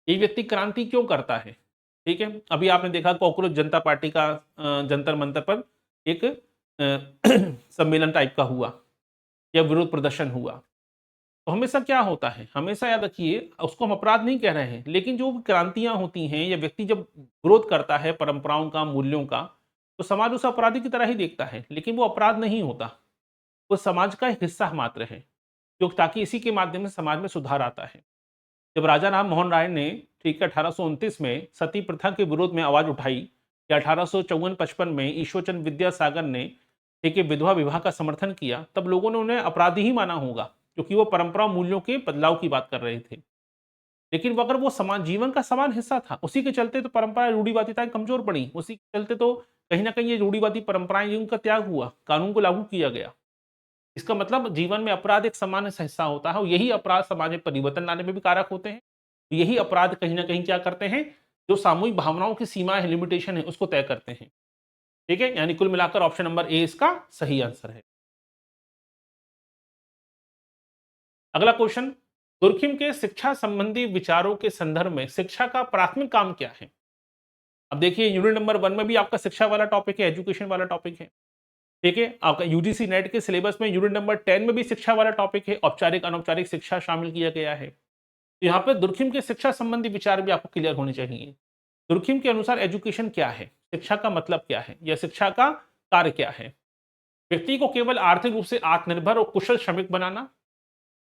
Speaker 1: एक व्यक्ति क्रांति क्यों करता है? ठीक है, अभी आपने देखा कॉकरोच जनता पार्टी का जंतर मंतर पर एक सम्मेलन टाइप का हुआ या विरोध प्रदर्शन हुआ। तो हमेशा क्या होता है, हमेशा याद रखिए, उसको हम अपराध नहीं कह रहे हैं, लेकिन जो क्रांतियां होती हैं या व्यक्ति जब विरोध करता है परंपराओं का, मूल्यों का, तो समाज उसे अपराधी की तरह ही देखता है, लेकिन वो अपराध नहीं होता, वो समाज का एक हिस्सा मात्र है, जो ताकि इसी के माध्यम से समाज में सुधार आता है। जब राजा राम मोहन राय ने, ठीक है, 1829 में सती प्रथा के विरोध में आवाज उठाई, या 1854-55 में ईश्वरचंद्र विद्यासागर ने, ठीक है, विधवा विवाह का समर्थन किया, तब लोगों ने उन्हें अपराधी ही माना होगा, क्योंकि वो परंपरा मूल्यों के बदलाव की बात कर रहे थे। लेकिन वो अगर वो समान जीवन का समान हिस्सा था, उसी के चलते तो परंपरा रूढ़िवादिताएं कमजोर पड़ी, उसी के चलते तो कहीं ना कहीं ये रूढ़िवादी परंपराएं, उनका त्याग हुआ, कानून को लागू किया गया। इसका मतलब जीवन में अपराध एक सामान्य सा हिस्सा होता है, और यही अपराध समाज में परिवर्तन लाने में भी कारक होते हैं। यही अपराध कहीं ना कहीं क्या करते हैं, जो सामूहिक भावनाओं की सीमा है, लिमिटेशन है, उसको तय करते हैं। ठीक है, यानी कुल मिलाकर ऑप्शन नंबर ए इसका सही आंसर है। अगला क्वेश्चन, दुर्खिम के शिक्षा संबंधी विचारों के संदर्भ में शिक्षा का प्राथमिक काम क्या है? अब देखिए, यूनिट नंबर 1 में भी आपका शिक्षा वाला टॉपिक है, एजुकेशन वाला टॉपिक है। ठीक है, आपका यूजीसी नेट के सिलेबस में यूनिट नंबर 10 में भी शिक्षा वाला टॉपिक है, औपचारिक अनौपचारिक शिक्षा शामिल किया गया है। तो यहाँ पे दुर्खिम के शिक्षा संबंधी विचार भी आपको क्लियर होने चाहिए। दुर्खिम के अनुसार एजुकेशन क्या है, शिक्षा का मतलब क्या है, या शिक्षा का कार्य क्या है? व्यक्ति को केवल आर्थिक रूप से आत्मनिर्भर और कुशल श्रमिक बनाना,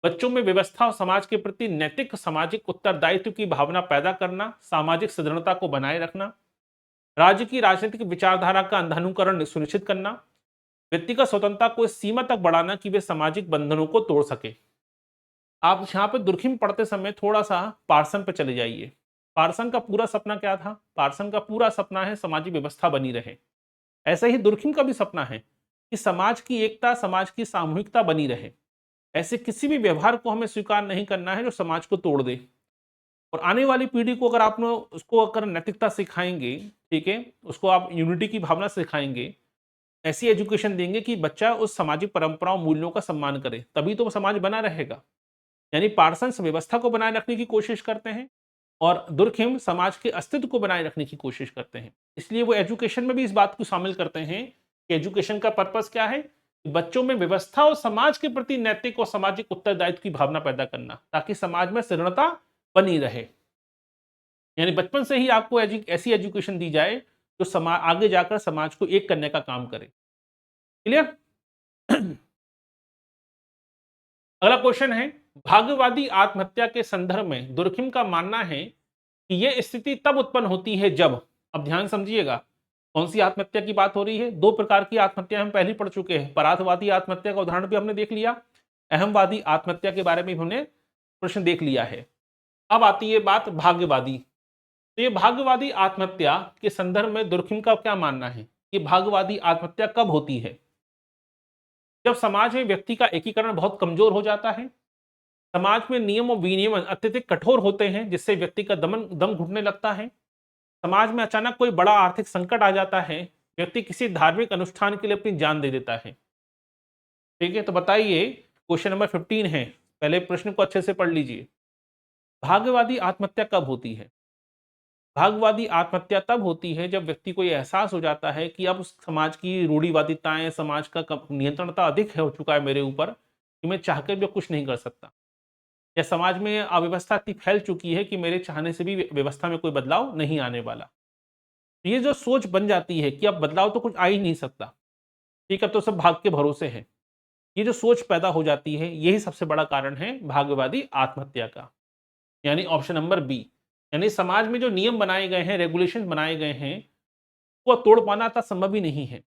Speaker 1: बच्चों में व्यवस्था और समाज के प्रति नैतिक सामाजिक उत्तरदायित्व की भावना पैदा करना, सामाजिक सदृढ़ता को बनाए रखना, राज्य की राजनीतिक विचारधारा का अंधानुकरण सुनिश्चित करना, व्यक्तिगत स्वतंत्रता को इस सीमा तक बढ़ाना कि वे सामाजिक बंधनों को तोड़ सके। आप यहाँ पे दुर्खिम पढ़ते समय थोड़ा सा पार्सन पे चले जाइए। पार्सन का पूरा सपना क्या था? पार्सन का पूरा सपना है सामाजिक व्यवस्था बनी रहे। ऐसे ही दुर्खिम का भी सपना है कि समाज की एकता, समाज की सामूहिकता बनी रहे। ऐसे किसी भी व्यवहार को हमें स्वीकार नहीं करना है जो समाज को तोड़ दे। और आने वाली पीढ़ी को अगर आपने उसको अगर नैतिकता सिखाएंगे, ठीक है, उसको आप यूनिटी की भावना सिखाएंगे, ऐसी एजुकेशन देंगे कि बच्चा उस सामाजिक परंपराओं मूल्यों का सम्मान करे, तभी तो वो समाज बना रहेगा। यानी पार्सन्स व्यवस्था को बनाए रखने की कोशिश करते हैं, और दुर्खिम समाज के अस्तित्व को बनाए रखने की कोशिश करते हैं। इसलिए वो एजुकेशन में भी इस बात को शामिल करते हैं कि एजुकेशन का पर्पस क्या है, कि बच्चों में व्यवस्था और समाज के प्रति नैतिक और सामाजिक उत्तरदायित्व की भावना पैदा करना, ताकि समाज में सृणता बनी रहे। यानी बचपन से ही आपको ऐसी एजुकेशन दी जाए जो समाज आगे जाकर समाज को एक करने का काम करे। क्लियर? अगला क्वेश्चन है, भाग्यवादी आत्महत्या के संदर्भ में दुर्खिम का मानना है कि यह स्थिति तब उत्पन्न होती है जब, अब ध्यान समझिएगा, कौन सी आत्महत्या की बात हो रही है? दो प्रकार की आत्महत्या हम पहले पढ़ चुके हैं। परार्थवादी आत्महत्या का उदाहरण भी हमने देख लिया, अहमवादी आत्महत्या के बारे में हमने प्रश्न देख लिया है। अब आती है बात भाग्यवादी। तो ये भाग्यवादी आत्महत्या के संदर्भ में दुर्खिम का क्या मानना है? ये भाग्यवादी आत्महत्या कब होती है? जब समाज में व्यक्ति का एकीकरण बहुत कमजोर हो जाता है, समाज में नियम और विनियमन अत्यधिक कठोर होते हैं, जिससे व्यक्ति का दम घुटने लगता है, समाज में अचानक कोई बड़ा आर्थिक संकट आ जाता है, व्यक्ति किसी धार्मिक अनुष्ठान के लिए अपनी जान दे देता है। ठीक है, तो बताइए, क्वेश्चन नंबर 15 है, पहले प्रश्न को अच्छे से पढ़ लीजिए। भाग्यवादी आत्महत्या कब होती है? भाग्यवादी आत्महत्या तब होती है जब व्यक्ति को यह एहसास हो जाता है कि अब समाज की रूढ़िवादिताएं, समाज का नियंत्रणता अधिक हो चुका है मेरे ऊपर, कि मैं चाहकर भी कुछ नहीं कर सकता, या समाज में अव्यवस्था इतनी फैल चुकी है कि मेरे चाहने से भी व्यवस्था में कोई बदलाव नहीं आने वाला। ये जो सोच बन जाती है कि अब बदलाव तो कुछ आ ही नहीं सकता, ठीक है, तो सब भाग के भरोसे है, ये जो सोच पैदा हो जाती है, यही सबसे बड़ा कारण है भाग्यवादी आत्महत्या का। यानी ऑप्शन नंबर बी, यानी समाज में जो नियम बनाए गए हैं, रेगुलेशन बनाए गए हैं, वो तोड़ पाना था संभव ही नहीं है।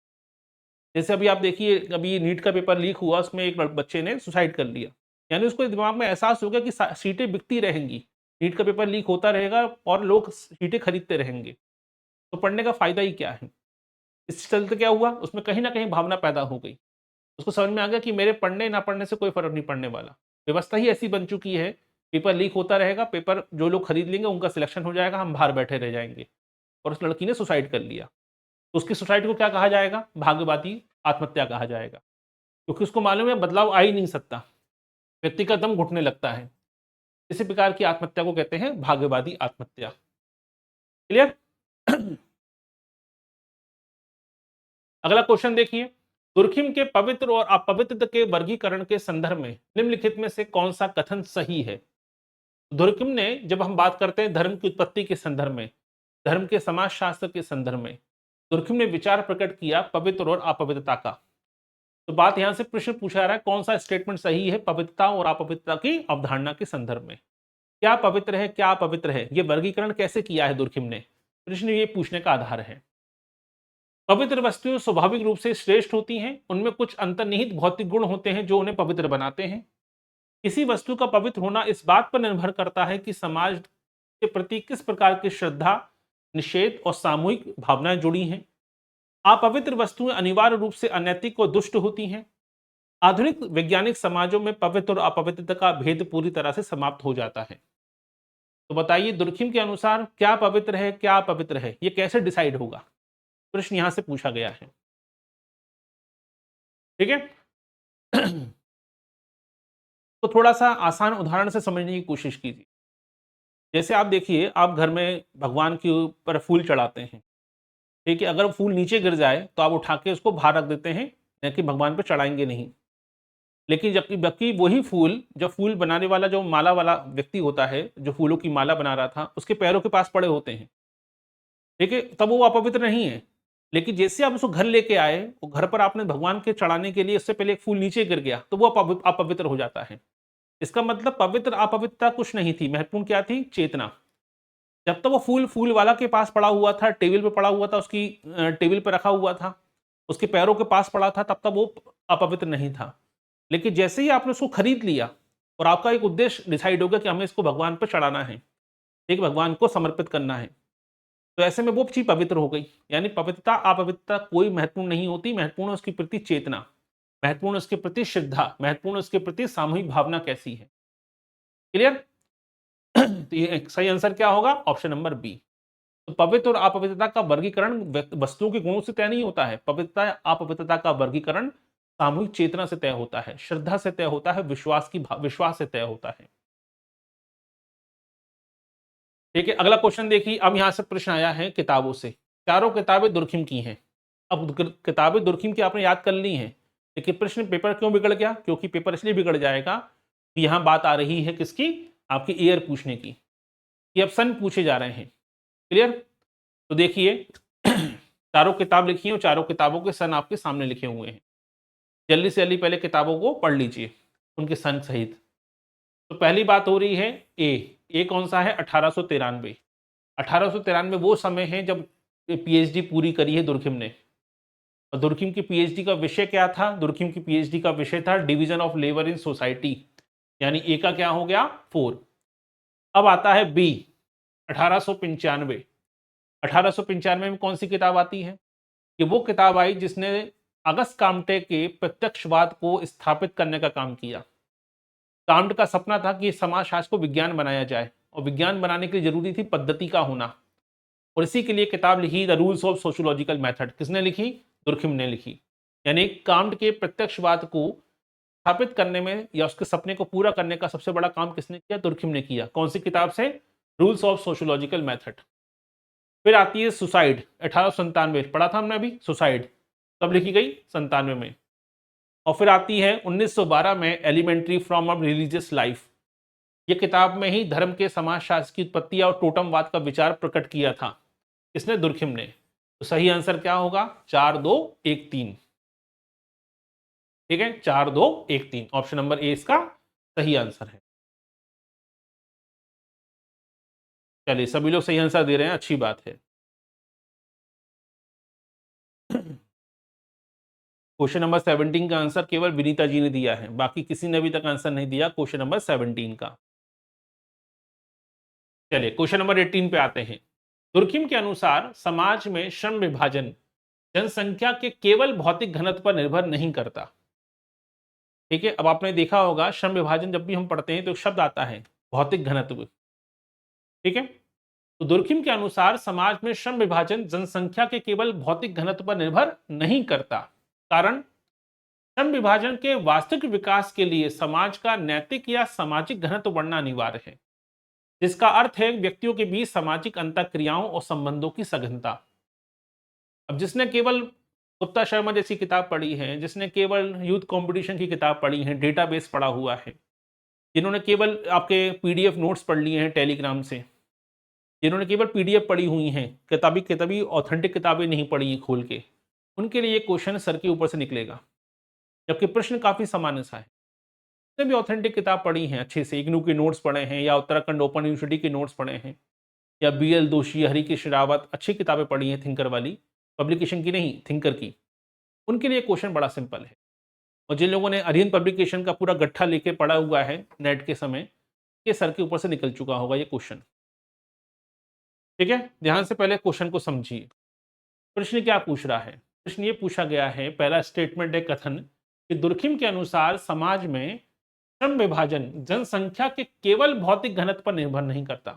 Speaker 1: जैसे अभी आप देखिए, अभी नीट का पेपर लीक हुआ, उसमें एक बच्चे ने सुसाइड कर लिया। यानी उसको दिमाग में एहसास हो गया कि सीटें बिकती रहेंगी, नीट का पेपर लीक होता रहेगा और लोग सीटें खरीदते रहेंगे, तो पढ़ने का फायदा ही क्या है? इस चलते क्या हुआ, उसमें कहीं ना कहीं भावना पैदा हो गई। उसको समझ में आ गया कि मेरे पढ़ने ना पढ़ने से कोई फर्क नहीं पड़ने वाला, व्यवस्था ही ऐसी बन चुकी है, पेपर लीक होता रहेगा, पेपर जो लोग खरीद लेंगे उनका सिलेक्शन हो जाएगा, हम बाहर बैठे रह जाएंगे। और उस लड़की ने सुसाइड कर लिया, तो उसकी सुसाइड को क्या कहा जाएगा? भाग्यवादी आत्महत्या कहा जाएगा, क्योंकि उसको मालूम है बदलाव आ ही नहीं सकता, व्यक्ति का दम घुटने लगता है। इसी प्रकार की आत्महत्या को कहते हैं भाग्यवादी आत्महत्या। क्लियर? अगला क्वेश्चन देखिए, दुर्खिम के पवित्र और अपवित्र के वर्गीकरण के संदर्भ में निम्नलिखित में से कौन सा कथन सही है? दुर्खिम ने, जब हम बात करते हैं धर्म की उत्पत्ति के संदर्भ में, धर्म के समाजशास्त्र के संदर्भ में, दुर्खिम ने विचार प्रकट किया पवित्र और अपवित्रता का। तो बात यहां से प्रश्न पूछा जा रहा है, कौन सा स्टेटमेंट सही है पवित्रता और अपवित्रता की अवधारणा के संदर्भ में? क्या पवित्र है, क्या अपवित्र है, यह वर्गीकरण कैसे किया है दुर्खिम ने? प्रश्न ये पूछने का आधार है। पवित्र वस्तुएं स्वाभाविक रूप से श्रेष्ठ होती हैं, उनमें कुछ अंतर्निहित भौतिक गुण होते हैं जो उन्हें पवित्र बनाते हैं। किसी वस्तु का पवित्र होना इस बात पर निर्भर करता है कि समाज के प्रति किस प्रकार की श्रद्धा, निषेध और सामूहिक भावनाएं जुड़ी हैं। अपवित्र वस्तुएं अनिवार्य रूप से अनैतिक और दुष्ट होती हैं। आधुनिक वैज्ञानिक समाजों में पवित्र और अपवित्रता का भेद पूरी तरह से समाप्त हो जाता है। तो बताइए दुर्खिम के अनुसार क्या पवित्र है, क्या अपवित्र है, यह कैसे डिसाइड होगा? प्रश्न यहां से पूछा गया है। ठीक है। तो थोड़ा सा आसान उदाहरण से समझने की कोशिश कीजिए। जैसे आप देखिए, आप घर में भगवान के ऊपर फूल चढ़ाते हैं, ठीक है, अगर फूल नीचे गिर जाए तो आप उठा के उसको बाहर रख देते हैं, न कि भगवान पर चढ़ाएंगे नहीं। लेकिन जबकि वही फूल, जब फूल बनाने वाला जो माला वाला व्यक्ति होता है, जो फूलों की माला बना रहा था, उसके पैरों के पास पड़े होते हैं, ठीक है, तब वो अपवित्र नहीं है। लेकिन जैसे आप उसको घर लेके आए, वो घर पर आपने भगवान के चढ़ाने के लिए, उससे पहले एक फूल नीचे गिर गया, तो वो अपवित्र हो जाता है। इसका मतलब पवित्र अपवित्रता कुछ नहीं थी, महत्वपूर्ण क्या थी? चेतना। जब तक वो फूल फूल वाला के पास पड़ा हुआ था, टेबल पे पड़ा हुआ था, उसकी टेबल पे रखा हुआ था, उसके पैरों के पास पड़ा था, तब तक वो अपवित्र नहीं था। लेकिन जैसे ही आपने उसको खरीद लिया और आपका एक उद्देश्य डिसाइड हो गया कि हमें इसको भगवान पर चढ़ाना है, एक भगवान को समर्पित करना है, तो ऐसे में वो चीज पवित्र हो गई। यानी पवित्रता अपवित्रता कोई महत्वपूर्ण नहीं होती, महत्वपूर्ण उसके प्रति चेतना, महत्वपूर्ण उसके प्रति श्रद्धा, महत्वपूर्ण उसके प्रति सामूहिक भावना कैसी है। क्लियर? तो ये सही आंसर क्या होगा? Option number B. तो पवित्र और अपवित्रता का वर्गीकरण वस्तुओं के गुणों से तय नहीं होता है, पवित्रता अपवित्रता का वर्गीकरण सामूहिक चेतना से तय होता है, श्रद्धा से तय होता है, विश्वास से तय होता है। ठीक है, अगला क्वेश्चन देखिए। अब यहां से प्रश्न आया है किताबों से, चारों किताबें दुर्खिम की हैं। अब किताबें दुर्खिम की आपने याद कर ली हैं, लेकिन प्रश्न पेपर क्यों बिगड़ गया? क्योंकि पेपर इसलिए बिगड़ जाएगा कि यहां बात आ रही है किसकी? आपकी ईयर पूछने की, ये अब सन पूछे जा रहे हैं। क्लियर? तो देखिए, चारों किताब लिखी है और चारों किताबों के सन आपके सामने लिखे हुए हैं। जल्दी से जल्दी पहले किताबों को पढ़ लीजिए, उनके सन सहित। तो पहली बात हो रही है ए कौन सा है? 1893। 1893 वो समय है जब पीएचडी पूरी करी है दुर्खिम ने। और दुर्खिम की पीएचडी का विषय क्या था? दुर्खिम की पीएचडी का विषय था division of labour in society, यानी ए का क्या हो गया? 4। अब आता है बी, 1895। 1895 में कौन सी किताब आती है? कि वो किताब आई जिसने अगस्त काम्टे के प्रत्यक्षवाद को स्थापित करने का काम किया। काम्ट का सपना था कि समाजशास्त्र को विज्ञान बनाया जाए, और विज्ञान बनाने के लिए जरूरी थी पद्धति का होना, और इसी के लिए किताब लिखी the rules of sociological method. किसने लिखी? दुर्खिम ने लिखी। यानी काम्ट के प्रत्यक्षवाद को स्थापित करने में या उसके सपने को पूरा करने का सबसे बड़ा काम किसने किया? दुर्खिम ने किया। कौन सी किताब से? Rules of sociological method. फिर आती है सुसाइड, 1897, पढ़ा था हमने अभी। सुसाइड कब लिखी गई? 97 में। और फिर आती है 1912 में elementary from a religious life. ये किताब में ही धर्म के समाजशास्त्र की उत्पत्ति और टोटमवाद का विचार प्रकट किया था। किसने? दुर्खिम ने। तो सही आंसर क्या होगा? 4 2 1 3। ठीक है, 4 2 1 3, ऑप्शन नंबर ए इसका सही आंसर है। चलिए, सभी लोग सही आंसर दे रहे हैं, अच्छी बात है। क्वेश्चन नंबर 17 का आंसर केवल विनीता जी ने दिया है, बाकी किसी ने अभी तक आंसर नहीं दिया क्वेश्चन नंबर 17 का। चलिए, क्वेश्चन नंबर 18 पे आते हैं। दुर्खिम के अनुसार समाज में श्रम विभाजन जनसंख्या के केवल भौतिक घनत्व पर निर्भर नहीं करता। ठीक है, अब आपने देखा होगा श्रम विभाजन जब भी हम पढ़ते हैं तो एक शब्द आता है भौतिक घनत्व। ठीक है, तो दुर्खिम के अनुसार समाज में श्रम विभाजन जनसंख्या के केवल भौतिक घनत्व पर निर्भर नहीं करता। कारण श्रम विभाजन के वास्तविक विकास के लिए समाज का नैतिक या सामाजिक घनत्व बढ़ना अनिवार्य है, जिसका अर्थ है व्यक्तियों के बीच सामाजिक अंतःक्रियाओं और संबंधों की सघनता। अब जिसने केवल गुप्ता शर्मा जैसी किताब पढ़ी है, जिसने केवल यूथ कंपटीशन की किताब पढ़ी है, डेटाबेस पढ़ा हुआ है, जिन्होंने केवल आपके पीडीएफ नोट्स पढ़ लिए हैं टेलीग्राम से, जिन्होंने केवल पीडीएफ पढ़ी हुई हैं, किताबी ऑथेंटिक किताबें नहीं पढ़ी हैं खोल के, उनके लिए क्वेश्चन सर के ऊपर से निकलेगा, जबकि प्रश्न काफी सामान्य सा है। जिसने भी ऑथेंटिक किताब पढ़ी हैं अच्छे से, इग्नू के नोट्स पढ़े हैं या उत्तराखंड ओपन यूनिवर्सिटी के नोट्स पढ़े हैं या बीएल दोषी, हरिकेश रावत, अच्छी किताबें पढ़ी हैं थिंकर वाली, पब्लिकेशन की नहीं थिंकर की, उनके लिए क्वेश्चन बड़ा सिंपल है। और जिन लोगों ने अरिहंत पब्लिकेशन का पूरा गट्ठा लेके पढ़ा हुआ है नेट के समय, ये सर के ऊपर से निकल चुका होगा ये क्वेश्चन। ठीक है, ध्यान से पहले क्वेश्चन को समझिए। प्रश्न क्या पूछ रहा है? प्रश्न ये पूछा गया है, पहला स्टेटमेंट है कथन कि दुर्खिम के अनुसार समाज में श्रम विभाजन जनसंख्या के केवल भौतिक घनत्व पर निर्भर नहीं करता।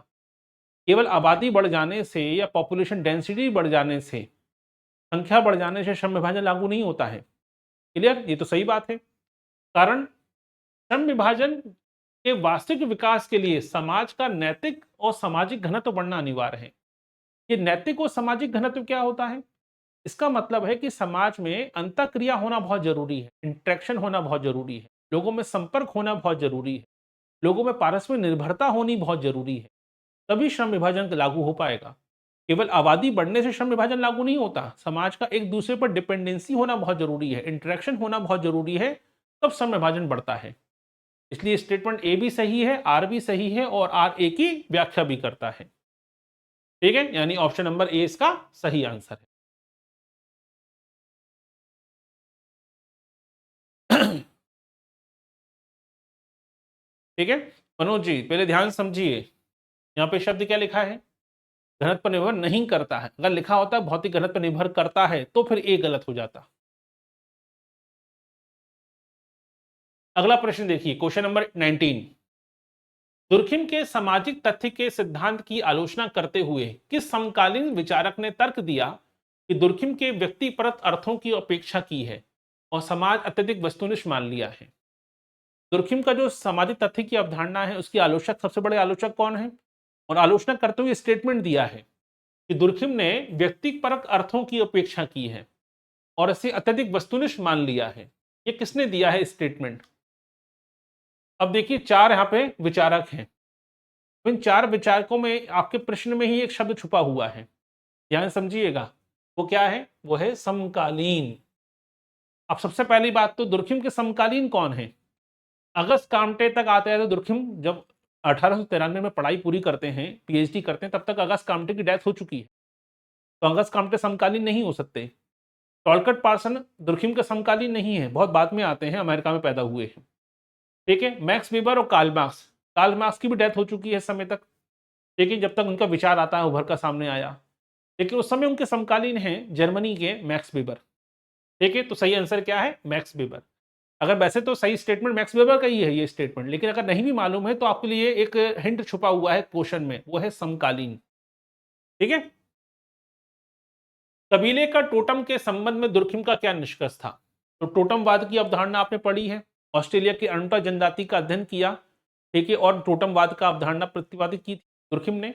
Speaker 1: केवल आबादी बढ़ जाने से या पॉपुलेशन डेंसिटी बढ़ जाने से, संख्या बढ़ जाने से श्रम विभाजन लागू नहीं होता है। क्लियर? ये तो सही बात है। कारण श्रम विभाजन के वास्तविक विकास के लिए समाज का नैतिक और सामाजिक घनत्व बढ़ना अनिवार्य है। ये नैतिक और सामाजिक घनत्व क्या होता है? इसका मतलब है कि समाज में अंतःक्रिया होना बहुत जरूरी है, इंटरेक्शन होना बहुत जरूरी है, लोगों में संपर्क होना बहुत जरूरी है, लोगों में पारस्परिक निर्भरता होनी बहुत जरूरी है, तभी श्रम विभाजन लागू हो पाएगा। केवल आबादी बढ़ने से श्रम विभाजन लागू नहीं होता, समाज का एक दूसरे पर डिपेंडेंसी होना बहुत जरूरी है, इंटरेक्शन होना बहुत जरूरी है, तब श्रम विभाजन बढ़ता है। इसलिए स्टेटमेंट ए भी सही है, आर भी सही है और आर ए की व्याख्या भी करता है। ठीक है, यानी ऑप्शन नंबर ए इसका सही आंसर है। ठीक है मनोज जी, पहले ध्यान समझिए, यहाँ पे शब्द क्या लिखा है? घनत्व पर निर्भर नहीं करता है। अगर लिखा होता है भौतिक घनत्व पर निर्भर करता है तो फिर ए गलत हो जाता। अगला प्रश्न देखिए, क्वेश्चन नंबर 19। दुर्खिम के सामाजिक तथ्य के सिद्धांत की आलोचना करते हुए किस समकालीन विचारक ने तर्क दिया कि दुर्खिम के व्यक्तिपरक अर्थों की अपेक्षा की है और समाज अत्यधिक वस्तुनिष्ठ मान लिया है? दुर्खिम का जो सामाजिक तथ्य की अवधारणा है, उसकी आलोचक, सबसे बड़े आलोचक कौन है? और आलोचना करते हुए स्टेटमेंट दिया है कि दुर्खिम ने व्यक्तिपरक अर्थों की अपेक्षा की है और इसे अत्यधिक वस्तुनिष्ठ मान लिया है। ये किसने दिया है स्टेटमेंट? अब देखिए, चार यहाँ पे विचारक हैं। इन चार विचारकों में आपके प्रश्न में ही एक शब्द छुपा हुआ है, ध्यान समझिएगा। वो क्या है? वो है समकालीन। अब सबसे पहली बात तो दुर्खिम के समकालीन कौन है? अगस्त कामटे तक आते हैं तो दुर्खिम जब 1893 में पढ़ाई पूरी करते हैं, पीएचडी करते हैं, तब तक अगस्त कामटे की डेथ हो चुकी है, तो अगस्त कामटे समकालीन नहीं हो सकते। टॉलकट पार्सन दुर्खिम के समकालीन नहीं है, बहुत बाद में आते हैं, अमेरिका में पैदा हुए हैं। ठीक है, मैक्स वीबर और कार्ल मार्क्स की भी डेथ हो चुकी है इस समय तक, लेकिन जब तक उनका विचार आता है उभर कर सामने आया, लेकिन उस समय उनके समकालीन हैं जर्मनी के मैक्स वीबर। ठीक है, तो सही आंसर क्या है? मैक्स वीबर। अगर वैसे तो सही स्टेटमेंट मैक्स वेबर का ही है ये स्टेटमेंट, लेकिन अगर नहीं भी मालूम है तो आपके लिए एक हिंट छुपा हुआ है क्वेश्चन में, वो है समकालीन। ठीक है, कबीले का टोटम के संबंध में दुर्खिम का क्या निष्कर्ष था? तो टोटमवाद की अवधारणा आपने पढ़ी है, ऑस्ट्रेलिया की अनूठा जनजाति का अध्ययन किया, ठीक है, और टोटमवाद का अवधारणा प्रतिपादित की दुर्खिम ने।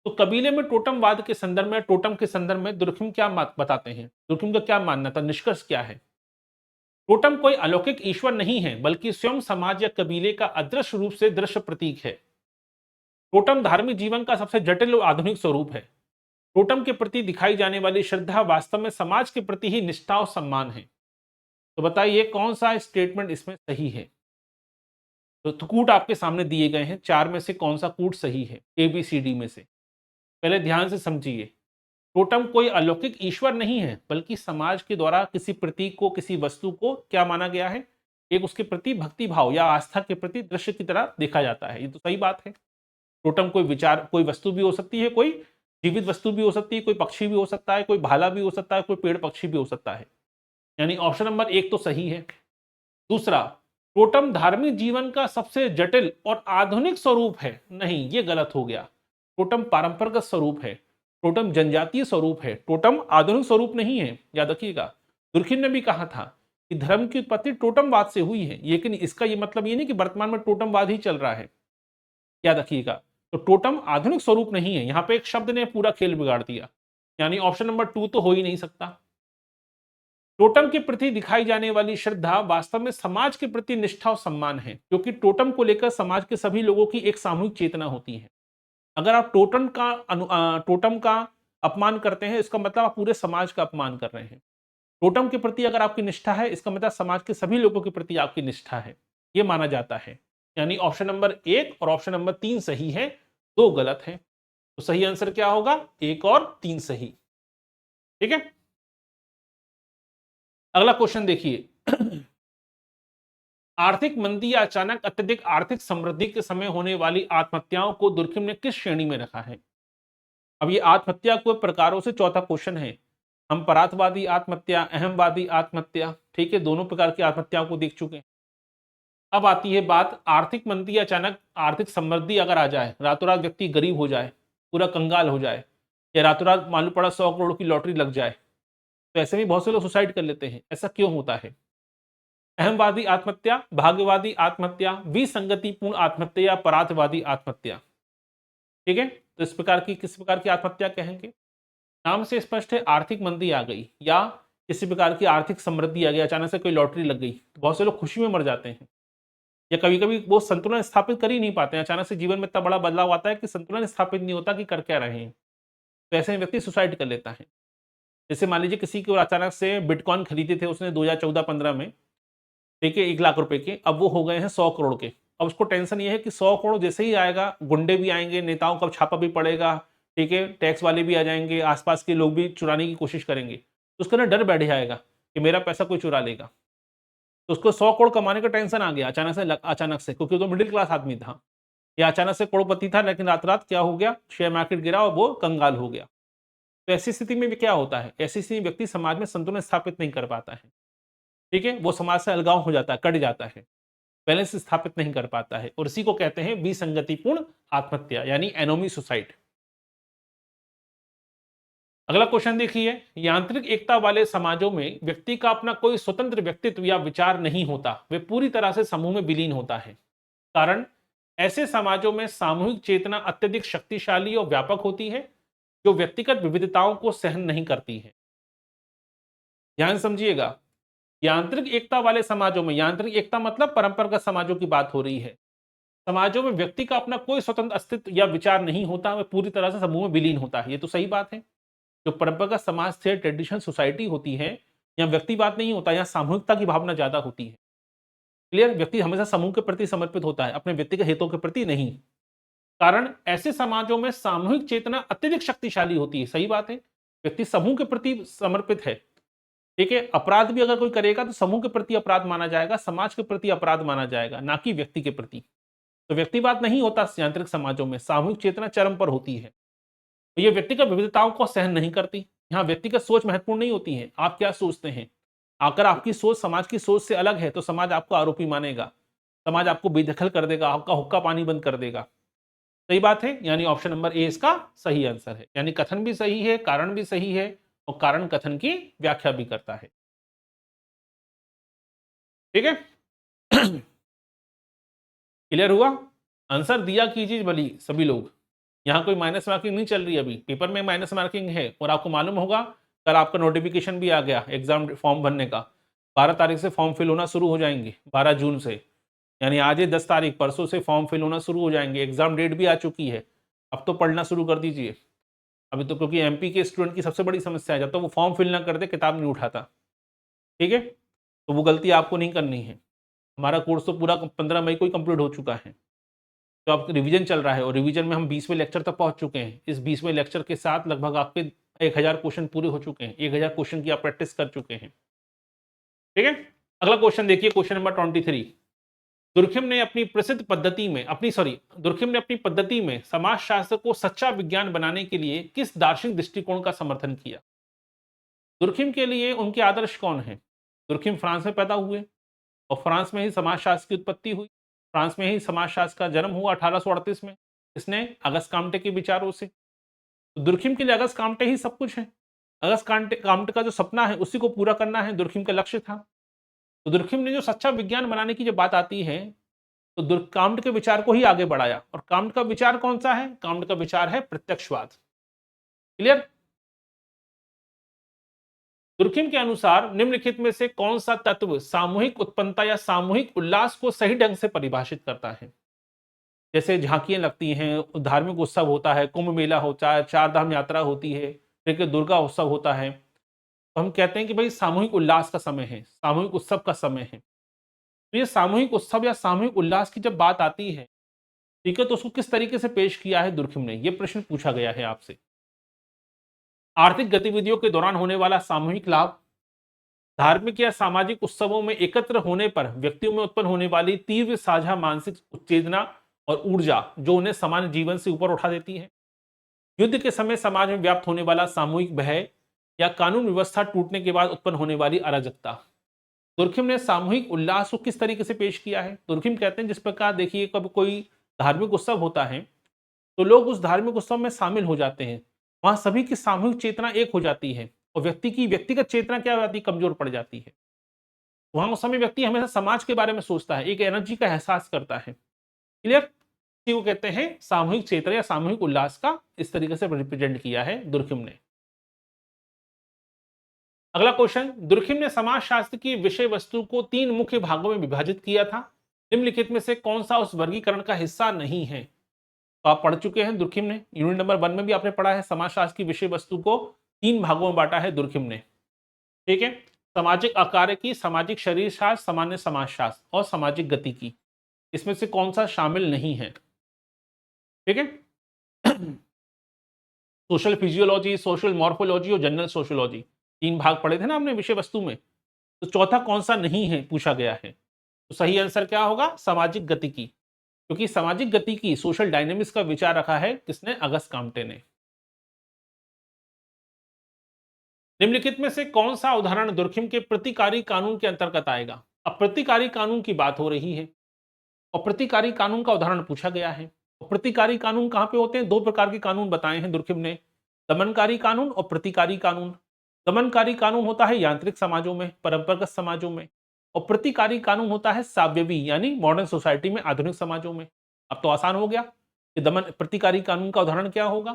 Speaker 1: तो कबीले में टोटमवाद के संदर्भ में, टोटम के संदर्भ में दुर्खिम क्या बताते हैं? दुर्खिम का क्या मानना था, निष्कर्ष क्या है? टोटम कोई अलौकिक ईश्वर नहीं है, बल्कि स्वयं समाज या कबीले का अदृश्य रूप से दृश्य प्रतीक है। टोटम धार्मिक जीवन का सबसे जटिल और आधुनिक स्वरूप है। टोटम के प्रति दिखाई जाने वाली श्रद्धा वास्तव में समाज के प्रति ही निष्ठा और सम्मान है। तो बताइए कौन सा स्टेटमेंट इसमें सही है? तो कूट आपके सामने दिए गए हैं, चार में से कौन सा कूट सही है ABCD में से? पहले ध्यान से समझिए, टोटम कोई अलौकिक ईश्वर नहीं है, बल्कि समाज के द्वारा किसी प्रतीक को, किसी वस्तु को क्या माना गया है? एक उसके प्रति भक्ति भाव या आस्था के प्रति दृश्य की तरह देखा जाता है। ये तो सही बात है। टोटम कोई विचार, कोई वस्तु भी हो सकती है, कोई जीवित वस्तु भी हो सकती है, कोई पक्षी भी हो सकता है, कोई भाला भी हो सकता है, कोई पेड़ पक्षी भी हो सकता है। यानी ऑप्शन नंबर 1 तो सही है। दूसरा, टोटम धार्मिक जीवन का सबसे जटिल और आधुनिक स्वरूप है? नहीं, ये गलत हो गया। टोटम पारंपरिक स्वरूप है, टोटम जनजातीय स्वरूप है, टोटम आधुनिक स्वरूप नहीं है, याद रखिएगा। दुर्खिम ने भी कहा था कि धर्म की उत्पत्ति टोटमवाद से हुई है, लेकिन इसका ये मतलब ये नहीं कि वर्तमान में टोटमवाद ही चल रहा है, याद रखिएगा। तो टोटम आधुनिक स्वरूप नहीं है, यहां पे एक शब्द ने पूरा खेल बिगाड़ दिया, यानी ऑप्शन नंबर 2 तो हो ही नहीं सकता। टोटम के प्रति दिखाई जाने वाली श्रद्धा वास्तव में समाज के प्रति निष्ठा और सम्मान है, क्योंकि टोटम को लेकर समाज के सभी लोगों की एक सामूहिक चेतना होती है। अगर आप टोटम का अपमान करते हैं, इसका मतलब आप पूरे समाज का अपमान कर रहे हैं। टोटम के प्रति अगर आपकी निष्ठा है, इसका मतलब समाज के सभी लोगों के प्रति आपकी निष्ठा है, ये माना जाता है। यानी ऑप्शन नंबर 1 और ऑप्शन नंबर 3 सही है, 2 गलत है। तो सही आंसर क्या होगा? 1 और 3 सही। ठीक है, अगला क्वेश्चन देखिए। आर्थिक मंदी या अचानक अत्यधिक आर्थिक समृद्धि के समय होने वाली आत्महत्याओं को दुर्खिम ने किस श्रेणी में रखा है? अब ये आत्महत्या को प्रकारों से चौथा क्वेश्चन है। हम परार्थवादी आत्महत्या, अहमवादी आत्महत्या, ठीक है, दोनों प्रकार की आत्महत्याओं को देख चुके हैं। अब आती है बात आर्थिक मंदी या अचानक आर्थिक समृद्धि अगर आ जाए, रातों रात व्यक्ति गरीब हो जाए, पूरा कंगाल हो जाए, या रातों रात मालूम पड़ा 100 करोड़ की लॉटरी लग जाए, तो ऐसे में बहुत से लोग सुसाइड कर लेते हैं। ऐसा क्यों होता है? अहमवादी आत्महत्या, भाग्यवादी आत्महत्या, विसंगतिपूर्ण आत्महत्या या परार्थवादी आत्महत्या। ठीक है, तो इस प्रकार की किस प्रकार की आत्महत्या कहेंगे? नाम से स्पष्ट है, आर्थिक मंदी आ गई या किसी प्रकार की आर्थिक समृद्धि आ गई, अचानक से कोई लॉटरी लग गई, तो बहुत से लोग खुशी में मर जाते हैं, या कभी कभी वो संतुलन स्थापित कर ही नहीं पाते हैं। अचानक से जीवन में इतना बड़ा बदलाव आता है कि संतुलन स्थापित नहीं होता कि कर क्या रहे हैं, तो ऐसे में व्यक्ति सुसाइड कर लेता है। जैसे मान लीजिए किसी को अचानक से बिटकॉइन खरीदे थे उसने 2014-15 में, ठीक है, 1 लाख रुपए के, अब वो हो गए हैं 100 करोड़ के। अब उसको टेंशन ये है कि 100 करोड़ जैसे ही आएगा, गुंडे भी आएंगे, नेताओं का छापा भी पड़ेगा, ठीक है, टैक्स वाले भी आ जाएंगे, आसपास के लोग भी चुराने की कोशिश करेंगे, तो उसका ना डर बैठ जाएगा कि मेरा पैसा कोई चुरा लेगा। तो उसको 100 करोड़ कमाने का टेंशन आ गया अचानक से, क्योंकि वो तो मिडिल क्लास आदमी था, या अचानक से करोड़पति था, लेकिन रात रात क्या हो गया, शेयर मार्केट गिरा और वो कंगाल हो गया। तो ऐसी स्थिति में भी क्या होता है, ऐसी स्थिति में व्यक्ति समाज में संतुलन स्थापित नहीं कर पाता है, ठीक है, वो समाज से अलगाव हो जाता है, कट जाता है, बैलेंस स्थापित नहीं कर पाता है, और इसी को कहते हैं विसंगतिपूर्ण आत्महत्या, यानी एनोमी सुसाइड। अगला क्वेश्चन देखिए, यांत्रिक एकता वाले समाजों में व्यक्ति का अपना कोई स्वतंत्र व्यक्तित्व या विचार नहीं होता, वे पूरी तरह से समूह में विलीन होता है। कारण, ऐसे समाजों में सामूहिक चेतना अत्यधिक शक्तिशाली और व्यापक होती है, जो व्यक्तिगत विविधताओं को सहन नहीं करती है। ध्यान समझिएगा, यांत्रिक एकता वाले समाजों में, यांत्रिक एकता मतलब परंपरागत समाजों की बात हो रही है, समाजों में व्यक्ति का अपना कोई स्वतंत्र अस्तित्व या विचार नहीं होता, वह पूरी तरह से समूह में विलीन होता है। ये तो सही बात है। जो परंपरागत समाज थे, ट्रेडिशनल सोसाइटी होती है, यहाँ व्यक्तिवाद नहीं होता, यहाँ सामूहिकता की भावना ज्यादा होती है। क्लियर, व्यक्ति हमेशा समूह के प्रति समर्पित होता है, अपने व्यक्तिगत हितों के प्रति नहीं। कारण, ऐसे समाजों में सामूहिक चेतना अत्यधिक शक्तिशाली होती है। सही बात है, व्यक्ति समूह के प्रति समर्पित है, ठीक है, अपराध भी अगर कोई करेगा तो समूह के प्रति अपराध माना जाएगा, समाज के प्रति अपराध माना जाएगा, ना कि व्यक्ति के प्रति। तो व्यक्तिवाद नहीं होता यांत्रिक समाजों में, सामूहिक चेतना चरम पर होती है। तो ये व्यक्तिगत विविधताओं को सहन नहीं करती। यहाँ व्यक्तिगत सोच महत्वपूर्ण नहीं होती है, आप क्या सोचते हैं। अगर आपकी सोच समाज की सोच से अलग है तो समाज आपको आरोपी मानेगा, समाज आपको बेदखल कर देगा, आपका हुक्का पानी बंद कर देगा। सही बात है, यानी ऑप्शन नंबर ए इसका सही आंसर है। यानी कथन भी सही है, कारण भी सही है, और कारण कथन की व्याख्या भी करता है। ठीक है। क्लियर हुआ? आंसर दिया कीजिए भली सभी लोग, यहाँ कोई माइनस मार्किंग नहीं चल रही, अभी पेपर में माइनस मार्किंग है। और आपको मालूम होगा कल आपका नोटिफिकेशन भी आ गया एग्जाम फॉर्म भरने का, 12 तारीख से फॉर्म फिल होना शुरू हो जाएंगे, 12 जून से, यानी आज है 10 तारीख, परसों से फॉर्म फिल होना शुरू हो जाएंगे। एग्जाम डेट भी आ चुकी है, अब तो पढ़ना शुरू कर दीजिए अभी तो, क्योंकि एमपी के स्टूडेंट की सबसे बड़ी समस्या है, जब तक वो फॉर्म फिल ना करते किताब नहीं उठाता। ठीक है, तो वो गलती आपको नहीं करनी है। हमारा कोर्स तो पूरा 15 मई को ही कंप्लीट हो चुका है, तो अब रिवीजन चल रहा है, और रिवीजन में हम 20वें लेक्चर तक पहुंच चुके हैं। इस 20वें लेक्चर के साथ लगभग आपके 1000 क्वेश्चन पूरे हो चुके हैं, 1000 क्वेश्चन की आप प्रैक्टिस कर चुके हैं। ठीक है, अगला क्वेश्चन देखिए, क्वेश्चन नंबर 23। दुर्खिम ने अपनी प्रसिद्ध पद्धति में दुर्खिम ने अपनी पद्धति में समाजशास्त्र को सच्चा विज्ञान बनाने के लिए किस दार्शनिक दृष्टिकोण का समर्थन किया? दुर्खिम के लिए उनके आदर्श कौन है? दुर्खिम फ्रांस में पैदा हुए, और फ्रांस में ही समाजशास्त्र की उत्पत्ति हुई, फ्रांस में ही समाजशास्त्र का जन्म हुआ 1838 में, इसने अगस्त काम्टे के विचारों से। तो दुर्खिम के लिए अगस्त काम्टे ही सब कुछ है। अगस्त काम्टे काम्टे का जो सपना है उसी को पूरा करना है, दुर्खिम का लक्ष्य था। तो दुर्खिम ने जो सच्चा विज्ञान बनाने की जब बात आती है, तो काम्ट के विचार को ही आगे बढ़ाया। और काम्ट का विचार कौन सा है? काम्ट का विचार है प्रत्यक्षवाद। क्लियर? दुर्खिम के अनुसार निम्नलिखित में से कौन सा तत्व सामूहिक उत्पन्नता या सामूहिक उल्लास को सही ढंग से परिभाषित करता है? जैसे झांकियां लगती हैं, धार्मिक उत्सव होता है, कुंभ मेला होता है, चार धाम यात्रा होती है, ठीक है, दुर्गा उत्सव होता है, तो हम कहते हैं कि भाई सामूहिक उल्लास का समय है, सामूहिक उत्सव का समय है। तो ये सामूहिक उत्सव या सामूहिक उल्लास की जब बात आती है, ठीक है, तो उसको किस तरीके से पेश किया है दुर्खिम ने, ये प्रश्न पूछा गया है आपसे। आर्थिक गतिविधियों के दौरान होने वाला सामूहिक लाभ, धार्मिक या सामाजिक उत्सवों में एकत्र होने पर व्यक्तियों में उत्पन्न होने वाली तीव्र साझा मानसिक उत्तेजना और ऊर्जा जो उन्हें सामान्य जीवन से ऊपर उठा देती है, युद्ध के समय समाज में व्याप्त होने वाला सामूहिक भय या कानून व्यवस्था टूटने के बाद उत्पन्न होने वाली अराजकता। दुर्खिम ने सामूहिक उल्लास को किस तरीके से पेश किया है? दुर्खिम कहते हैं जिस प्रकार देखिए कब कोई धार्मिक उत्सव होता है तो लोग उस धार्मिक उत्सव में शामिल हो जाते हैं, वहां सभी की सामूहिक चेतना एक हो जाती है और व्यक्ति की व्यक्तिगत चेतना क्या हो जाती है? कमजोर पड़ जाती है। वहां उस समय व्यक्ति हमेशा समाज के बारे में सोचता है, एक एनर्जी का एहसास करता है। क्लियर? इसी को कहते हैं सामूहिक चेतना या सामूहिक उल्लास का, इस तरीके से रिप्रेजेंट किया है दुर्खिम ने। अगला क्वेश्चन, दुर्खिम ने समाजशास्त्र की विषय वस्तु को 3 मुख्य भागों में विभाजित किया था, निम्नलिखित में से कौन सा उस वर्गीकरण का हिस्सा नहीं है? तो आप पढ़ चुके हैं दुर्खिम ने, यूनिट नंबर 1 में भी आपने पढ़ा है, समाजशास्त्र की विषय वस्तु को 3 भागों में बांटा है दुर्खिम ने। ठीक है, सामाजिक आकार की, सामाजिक शरीर शास्त्र, सामान्य समाजशास्त्र और सामाजिक गति की, इसमें से कौन सा शामिल नहीं है? ठीक है, सोशल फिजियोलॉजी, सोशल मॉर्फोलॉजी और जनरल सोशियोलॉजी, 3 भाग पढ़े थे ना हमने विषय वस्तु में, तो चौथा कौन सा नहीं है पूछा गया है। तो सही आंसर क्या होगा? सामाजिक गतिकी, क्योंकि सामाजिक गतिकी, सोशल डायनेमिक्स का विचार रखा है किसने? अगस्त काम्टे ने। निम्नलिखित में से कौन सा उदाहरण दुर्खिम के प्रतिकारी कानून के अंतर्गत आएगा? अब प्रतिकारी कानून की बात हो रही है और प्रतिकारी कानून का उदाहरण पूछा गया है। और प्रतिकारी कानून कहां पे होते हैं? 2 प्रकार के कानून बताए हैं दुर्खिम ने, दमनकारी कानून और प्रतिकारी कानून। दमनकारी कानून होता है यांत्रिक समाजों में, परंपरागत समाजों में, और प्रतिकारी कानून होता है साव्यवी यानी मॉडर्न सोसाइटी में, आधुनिक समाजों में। अब तो आसान हो गया कि प्रतिकारी कानून का उदाहरण क्या होगा?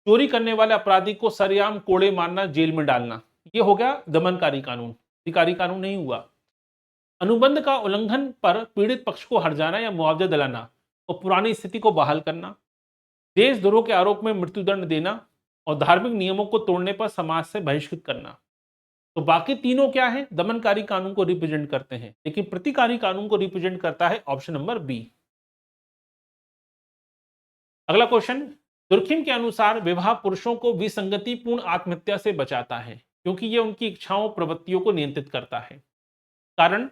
Speaker 1: चोरी करने वाले अपराधी को सरेआम कोड़े मारना, जेल में डालना, ये हो गया दमनकारी कानून, प्रतिकारी कानून नहीं हुआ। अनुबंध का उल्लंघन पर पीड़ित पक्ष को हर्जाना या मुआवजा दिलाना और पुरानी स्थिति को बहाल करना, देशद्रोह के आरोप में मृत्युदंड देना और धार्मिक नियमों को तोड़ने पर समाज से बहिष्कृत करना। तो बाकी तीनों क्या है? दमनकारी कानून को रिप्रेजेंट करते हैं, लेकिन प्रतिकारी कानून को रिप्रेजेंट करता है ऑप्शन नंबर बी। अगला क्वेश्चन, दुर्खिम के अनुसार विवाह पुरुषों को विसंगतिपूर्ण आत्महत्या से बचाता है क्योंकि यह उनकी इच्छाओं प्रवृत्तियों को नियंत्रित करता है। कारण,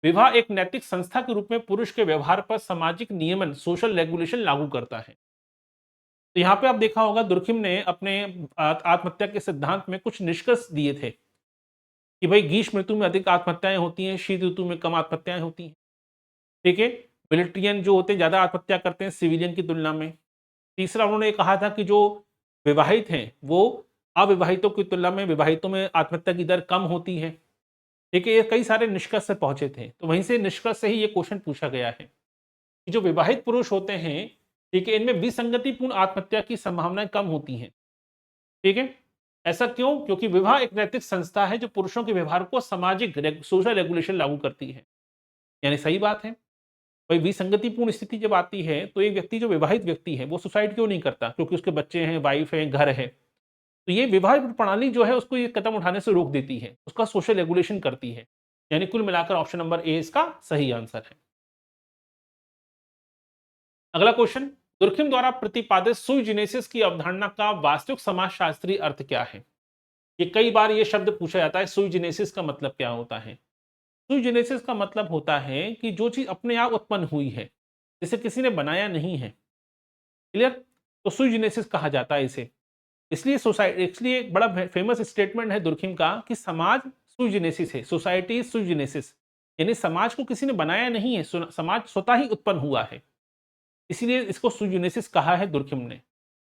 Speaker 1: विवाह एक नैतिक संस्था के रूप में पुरुष के व्यवहार पर सामाजिक नियमन, सोशल रेगुलेशन लागू करता है। तो यहां पे आप देखा होगा दुर्खिम ने अपने आत्महत्या के सिद्धांत में कुछ निष्कर्ष दिए थे कि भाई ग्रीष्म ऋतु में अधिक आत्महत्याएं होती हैं, शीत ऋतु में कम आत्महत्याएं होती हैं। ठीक है, मिलिट्रियन जो होते हैं ज्यादा आत्महत्या करते हैं सिविलियन की तुलना में। तीसरा उन्होंने कहा था कि जो विवाहित हैं वो अविवाहितों की तुलना में विवाहितों में आत्महत्या की दर कम होती है। ठीक है, ये कई सारे निष्कर्ष से पहुंचे थे, तो वहीं से निष्कर्ष से ही ये क्वेश्चन पूछा गया है कि जो विवाहित पुरुष होते हैं, ठीक है, इनमें विसंगतिपूर्ण आत्महत्या की संभावनाएं कम होती हैं। ठीक है, ऐसा क्यों? क्योंकि विवाह एक नैतिक संस्था है जो पुरुषों के व्यवहार को सामाजिक सोशल रेगुलेशन लागू करती है। यानी सही बात है भाई, विसंगतिपूर्ण स्थिति जब आती है तो एक व्यक्ति जो विवाहित व्यक्ति है वो सुसाइड क्यों नहीं करता? क्योंकि उसके बच्चे हैं, वाइफ है, घर है। तो ये विवाह प्रणाली जो है उसको ये कदम उठाने से रोक देती है, उसका सोशल रेगुलेशन करती है। यानी कुल मिलाकर ऑप्शन नंबर ए इसका सही आंसर है। अगला क्वेश्चन, दुर्खिम द्वारा प्रतिपादित सुई जेनेसिस की अवधारणा का वास्तविक समाजशास्त्रीय अर्थ क्या है? ये कई बार ये शब्द पूछा जाता है, सुई जेनेसिस का मतलब क्या होता है? सुई जेनेसिस का मतलब होता है कि जो चीज अपने आप उत्पन्न हुई है, जिसे किसी ने बनाया नहीं है। क्लियर? तो सुई जेनेसिस कहा जाता है इसे। इसलिए सोसाइटी, इसलिए एक बड़ा फेमस स्टेटमेंट है दुर्खिम का कि समाज सुई जेनेसिस है, सोसाइटी इज सुई जेनेसिस। यानी समाज को किसी ने बनाया नहीं है, समाज स्वतः ही उत्पन्न हुआ है। इसीलिए इसको सुजोनेसिस कहा है दुर्खिम ने।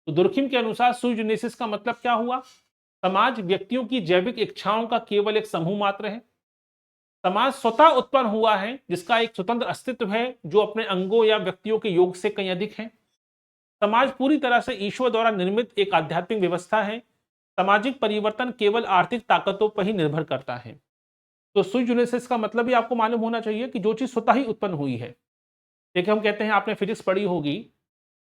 Speaker 1: तो दुर्खिम के अनुसार सुजोनेसिस का मतलब क्या हुआ? समाज व्यक्तियों की जैविक इच्छाओं का केवल एक समूह मात्र है। समाज स्वतः उत्पन्न हुआ है जिसका एक स्वतंत्र अस्तित्व है जो अपने अंगों या व्यक्तियों के योग से कहीं अधिक है। समाज पूरी तरह से ईश्वर द्वारा निर्मित एक आध्यात्मिक व्यवस्था है। सामाजिक परिवर्तन केवल आर्थिक ताकतों पर ही निर्भर करता है। तो सुई यूनिसेस का मतलब भी आपको मालूम होना चाहिए कि जो चीज स्वतः ही उत्पन्न हुई है। देखिए हम कहते हैं आपने फिजिक्स पढ़ी होगी,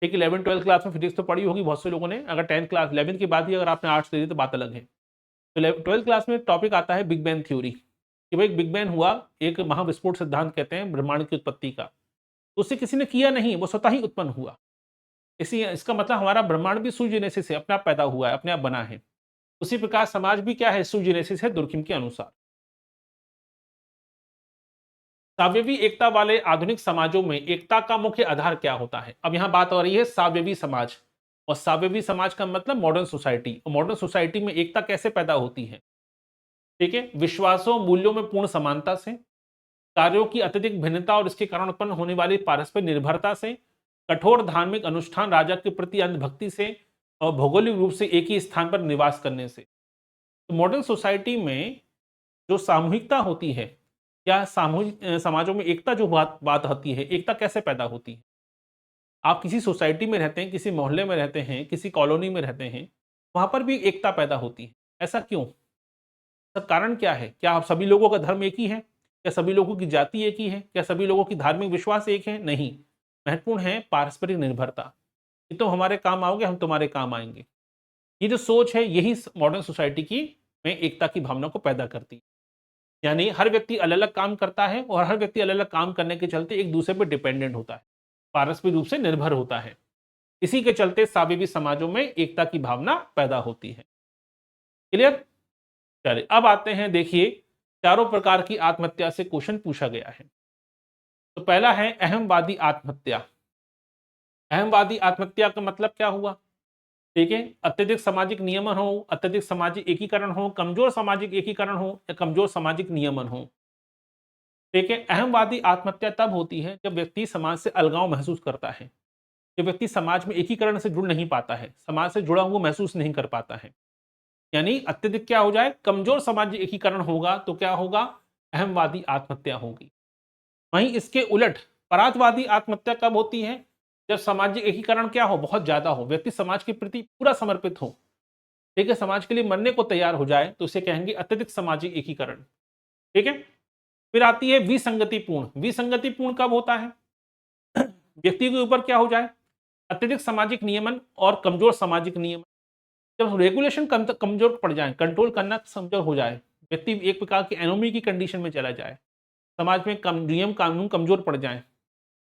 Speaker 1: ठीक, 11th-12th क्लास में फिजिक्स तो पढ़ी होगी बहुत से लोगों ने। अगर 10th क्लास 11th के बाद ही अगर आपने आर्ट्स ले ली तो बात अलग है। तो 12th क्लास में टॉपिक आता है बिग बैंग थ्योरी, कि भाई बिग बैंग हुआ, एक महाविस्फोट सिद्धांत कहते हैं ब्रह्मांड की उत्पत्ति का। उससे किसी ने किया नहीं, वो स्वतः ही उत्पन्न हुआ। इसी इसका मतलब हमारा ब्रह्मांड भी सुजेनेसिस है, अपने आप पैदा हुआ है, अपने आप बना है। उसी प्रकार समाज भी क्या है? सुजेनेसिस है दुर्खिम के अनुसार। सावयवी एकता वाले आधुनिक समाजों में एकता का मुख्य आधार क्या होता है? अब यहां बात हो रही है सावयवी समाज, और सावयवी समाज का मतलब मॉडर्न सोसाइटी। और मॉडर्न सोसाइटी में एकता कैसे पैदा होती है? ठीक है, विश्वासों मूल्यों में पूर्ण समानता से, कार्यों की अत्यधिक भिन्नता और इसके कारण उत्पन्न होने वाली पारस्परिक निर्भरता से, कठोर धार्मिक अनुष्ठान, राजा के प्रति अंधभक्ति से, और भौगोलिक रूप से एक ही स्थान पर निवास करने से। तो मॉडर्न सोसाइटी में जो सामूहिकता होती है या सामूहिक समाजों में एकता जो बात बात आती है, एकता कैसे पैदा होती है? आप किसी सोसाइटी में रहते हैं, किसी मोहल्ले में रहते हैं, किसी कॉलोनी में रहते हैं, वहां पर भी एकता पैदा होती है। ऐसा क्यों? सर कारण क्या है? क्या आप सभी लोगों का धर्म एक ही है? क्या सभी लोगों की जाति एक ही है? क्या सभी लोगों की धार्मिक विश्वास एक है? नहीं। महत्वपूर्ण है पारस्परिक निर्भरता, कि तुम हमारे काम आओगे, हम तुम्हारे काम आएंगे। ये जो सोच है यही मॉडर्न सोसाइटी की में एकता की भावना को पैदा करती है। यानी हर व्यक्ति अलग अलग काम करता है और हर व्यक्ति अलग अलग काम करने के चलते एक दूसरे पर डिपेंडेंट होता है, पारस्परिक रूप से निर्भर होता है। इसी के चलते सावयवी समाजों में एकता की भावना पैदा होती है। क्लियर? चलिए अब आते हैं, देखिए चारों प्रकार की आत्महत्या से क्वेश्चन पूछा गया है। तो पहला है अहमवादी आत्महत्या। अहमवादी आत्महत्या का मतलब क्या हुआ? ठीक है, अत्यधिक सामाजिक नियमन हो, अत्यधिक सामाजिक एकीकरण हो, कमजोर सामाजिक एकीकरण हो या कमजोर सामाजिक नियमन हो। ठीक है, अहमवादी आत्महत्या तब होती है जब व्यक्ति समाज से अलगाव महसूस करता है, जब व्यक्ति समाज में एकीकरण से जुड़ नहीं पाता है, समाज से जुड़ा हुआ महसूस नहीं कर पाता है। यानी अत्यधिक क्या हो जाए? कमजोर सामाजिक एकीकरण होगा तो क्या होगा? अहमवादी आत्महत्या होगी। वहीं इसके उलट परार्थवादी आत्महत्या कब होती है? जब सामाजिक एकीकरण क्या हो? बहुत ज्यादा हो, व्यक्ति समाज के प्रति पूरा समर्पित हो, ठीक है, समाज के लिए मरने को तैयार हो जाए, तो इसे कहेंगे अत्यधिक सामाजिक एकीकरण। ठीक है, फिर आती है विसंगतिपूर्ण। विसंगतिपूर्ण कब होता है? व्यक्ति के ऊपर क्या हो जाए? अत्यधिक सामाजिक नियमन और कमजोर सामाजिक नियमन। जब रेगुलेशन कमजोर पड़ जाए, कंट्रोल करना कमजोर हो जाए, व्यक्ति एक प्रकार की एनोमी की कंडीशन में चला जाए, समाज में नियम कानून कमजोर पड़ जाए,